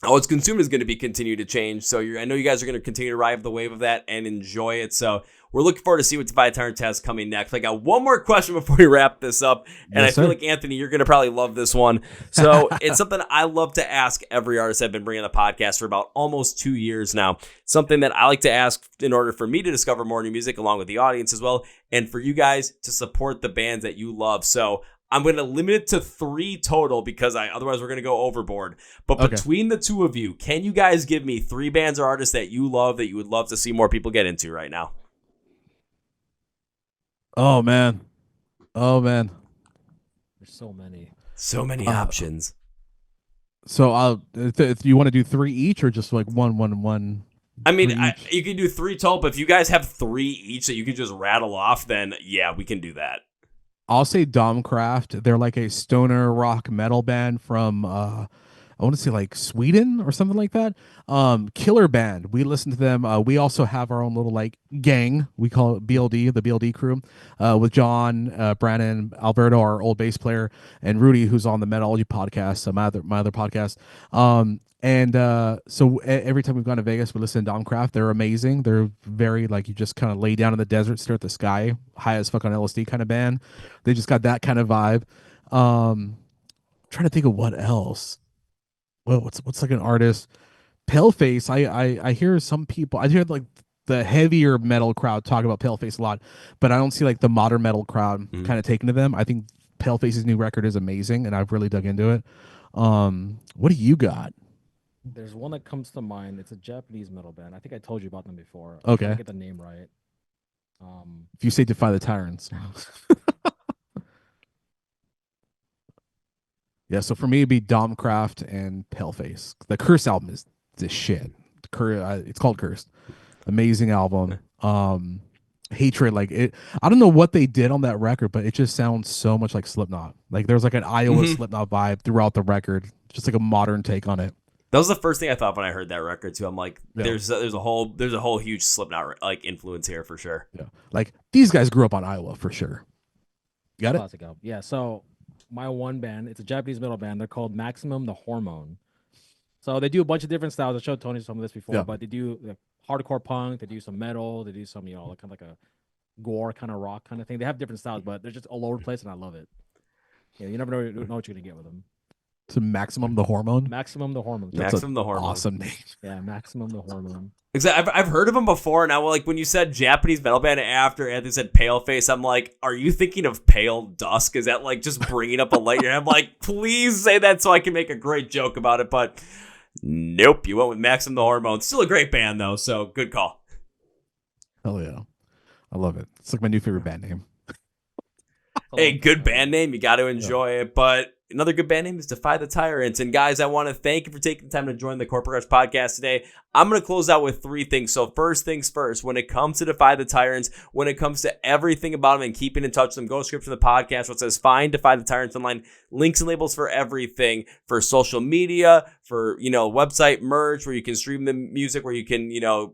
how it's consumed is going to continue to change. So I know you guys are going to continue to ride the wave of that and enjoy it. So we're looking forward to see what Defy the Tyrants has coming next. I got one more question before we wrap this up. And yes, I feel like, Anthony, you're going to probably love this one. So it's something I love to ask every artist I've been bringing on the podcast for about almost 2 years now. Something that I like to ask in order for me to discover more new music along with the audience as well. And for you guys to support the bands that you love. So I'm going to limit it to 3 total because otherwise we're going to go overboard. But between the two of you, can you guys give me 3 bands or artists that you love that you would love to see more people get into right now? Oh man. There's so many options. So if you want to do 3 each or just like one. I mean, you can do 3 total, but if you guys have 3 each that you can just rattle off, then yeah, we can do that. I'll say Domcraft. They're like a stoner rock metal band from I want to say like Sweden or something like that. Killer band. We listen to them. We also have our own little like gang. We call it BLD, the BLD crew, with John, Brandon, Alberto, our old bass player, and Rudy, who's on the Metallurgy podcast, my other podcast. So every time we've gone to Vegas, we listen to Domcraft. They're amazing. They're very like you just kind of lay down in the desert, stare at the sky, high as fuck on LSD kind of band. They just got that kind of vibe. Trying to think of what else. Well, what's like an artist? Paleface. I hear some people. I hear like the heavier metal crowd talk about Paleface a lot, but I don't see like the modern metal crowd kind of taking to them. I think Paleface's new record is amazing, and I've really dug into it. What do you got? There's one that comes to mind. It's a Japanese metal band. I think I told you about them before. Okay. I get the name right. If you say Defy the Tyrants. Yeah, so for me, it'd be Domcraft and Paleface. The Curse album is this shit. It's called Cursed. Amazing album. Hatred, like it. I don't know what they did on that record, but it just sounds so much like Slipknot. Like there's like an Iowa Slipknot vibe throughout the record. Just like a modern take on it. That was the first thing I thought when I heard that record too. I'm like, Yeah. there's a whole huge Slipknot like influence here for sure. Yeah. Like these guys grew up on Iowa for sure. Got it? Classic album. Yeah. So my one band, it's a Japanese metal band. They're called Maximum the Hormone. So they do a bunch of different styles. I showed Tony some of this before, but they do like hardcore punk. They do some metal. They do some, kind of like a gore kind of rock kind of thing. They have different styles, but they're just all over the place, and I love it. Yeah, you never know what you're gonna get with them. To Maximum the Hormone. Maximum the Hormone. Maximum the Hormone. Awesome name. Yeah, Maximum the Hormone. Exactly. I've heard of them before. Now, like when you said Japanese metal band after Anthony said Paleface, I'm like, are you thinking of Pale Dusk? Is that like just bringing up a light in your head? I'm like, please say that so I can make a great joke about it. But nope, you went with Maximum the Hormone. Still a great band though, so good call. Hell yeah, I love it. It's like my new favorite band name. Hey, good band name. You got to enjoy it. But another good band name is Defy the Tyrants. And guys, I want to thank you for taking the time to join the Chord Progression Podcast today. I'm going to close out with three things. So first things first, when it comes to Defy the Tyrants, when it comes to everything about them and keeping in touch with them, go to the description of the podcast where it says find Defy the Tyrants online. Links and labels for everything, for social media, for, website merch where you can stream the music, where you can,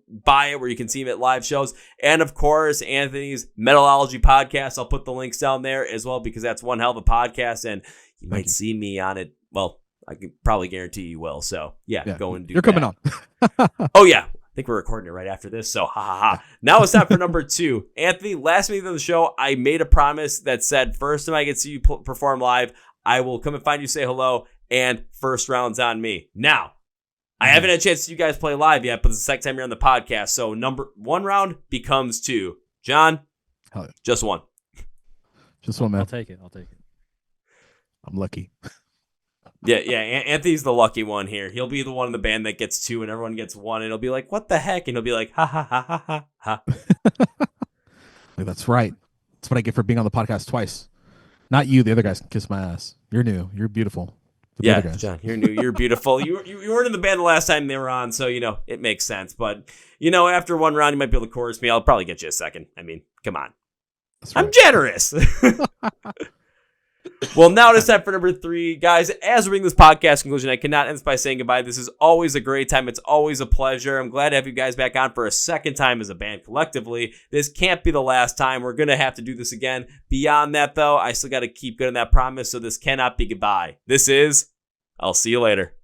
buy it, where you can see them at live shows. And of course, Anthony's Metalology podcast. I'll put the links down there as well because that's one hell of a podcast and you might see me on it. Well, I can probably guarantee you will. So yeah. Go and do You're that. coming on. Oh yeah. I think we're recording it right after this. So ha ha ha. Now it's time for number 2. Anthony, last minute of the show, I made a promise that said first time I get to see you perform live, I will come and find you, say hello, and first round's on me. Now, I haven't had a chance to see you guys play live yet, but it's the second time you're on the podcast. So number 1 round becomes 2. John, just 1. Just 1, man. I'll take it. I'm lucky. Yeah. Anthony's the lucky one here. He'll be the one in the band that gets 2 and everyone gets 1. And he'll be like, what the heck? And he'll be like, ha, ha, ha, ha, ha, ha. Like, that's right. That's what I get for being on the podcast twice. Not you. The other guys can kiss my ass. You're new. You're beautiful. Yeah, John, you're new. You're beautiful. You weren't in the band the last time they were on, so, it makes sense. But, after 1 round, you might be able to chorus me. I'll probably get you a second. I mean, come on. Right. I'm generous. Well, now it's time for number 3. Guys, as we bring this podcast conclusion, I cannot end this by saying goodbye. This is always a great time. It's always a pleasure. I'm glad to have you guys back on for a second time as a band collectively. This can't be the last time. We're going to have to do this again. Beyond that, though, I still got to keep good on that promise, so this cannot be goodbye. This is, I'll see you later.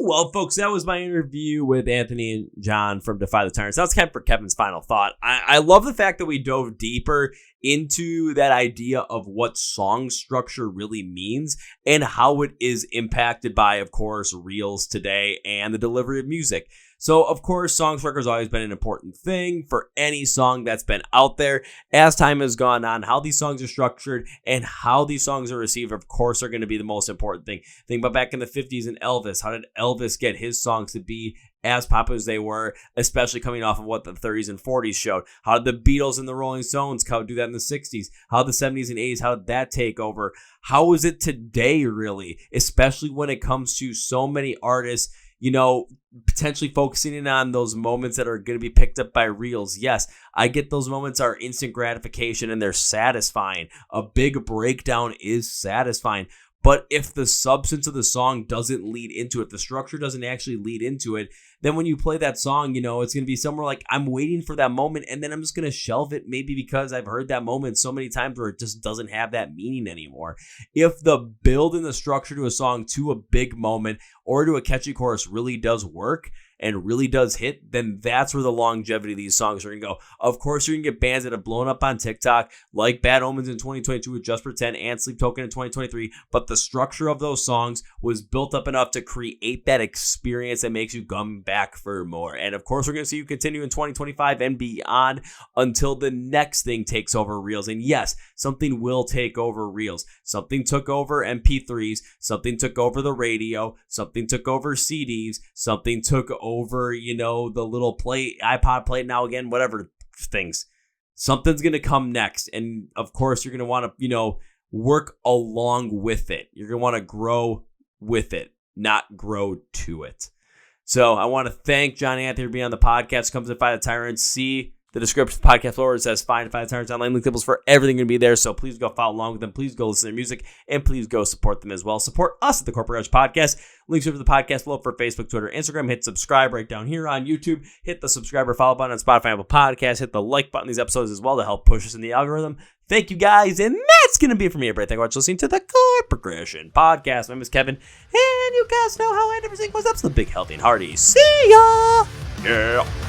Well, folks, that was my interview with Anthony and John from Defy the Tyrants. That's kind of for Kevin's final thought. I love the fact that we dove deeper into that idea of what song structure really means and how it is impacted by, of course, reels today and the delivery of music. So, of course, song structure has always been an important thing for any song that's been out there. As time has gone on, how these songs are structured and how these songs are received, of course, are going to be the most important thing. Think about back in the 50s and Elvis. How did Elvis get his songs to be as popular as they were, especially coming off of what the 30s and 40s showed? How did the Beatles and the Rolling Stones do that in the 60s? How did the 70s and 80s, how did that take over? How is it today, really? Especially when it comes to so many artists, potentially focusing in on those moments that are going to be picked up by reels. Yes, I get those moments are instant gratification and they're satisfying. A big breakdown is satisfying. But if the substance of the song doesn't lead into it, the structure doesn't actually lead into it, then when you play that song, it's going to be somewhere like I'm waiting for that moment and then I'm just going to shelve it maybe because I've heard that moment so many times where it just doesn't have that meaning anymore. If the build and the structure to a song to a big moment or to a catchy chorus really does work and really does hit, then that's where the longevity of these songs are going to go. Of course, you're going to get bands that have blown up on TikTok, like Bad Omens in 2022 with Just Pretend and Sleep Token in 2023, but the structure of those songs was built up enough to create that experience that makes you come back for more. And of course, we're going to see you continue in 2025 and beyond until the next thing takes over reels. And yes, something will take over reels. Something took over MP3s, something took over the radio, something took over CDs, something took over, the little iPod play now again, whatever things. Something's going to come next. And of course, you're going to want to, work along with it. You're going to want to grow with it, not grow to it. So I want to thank John Anthony for being on the podcast. Comes to Defy the Tyrants. See the description of the podcast floor. It says Defy the Tyrants online link tables for everything going to be there. So please go follow along with them. Please go listen to their music, and please go support them as well. Support us at the Chord Progression Podcast. Links over to the podcast below for Facebook, Twitter, Instagram. Hit subscribe right down here on YouTube. Hit the subscribe or follow button on Spotify, Apple Podcasts. Hit the like button on these episodes as well to help push us in the algorithm. Thank you guys, and that's going to be it for me. Everybody, thank you for listening to the Chord Progression Podcast. My name is Kevin, and you guys know how I end everything goes up to the big, healthy, and hearty. See ya! Yeah.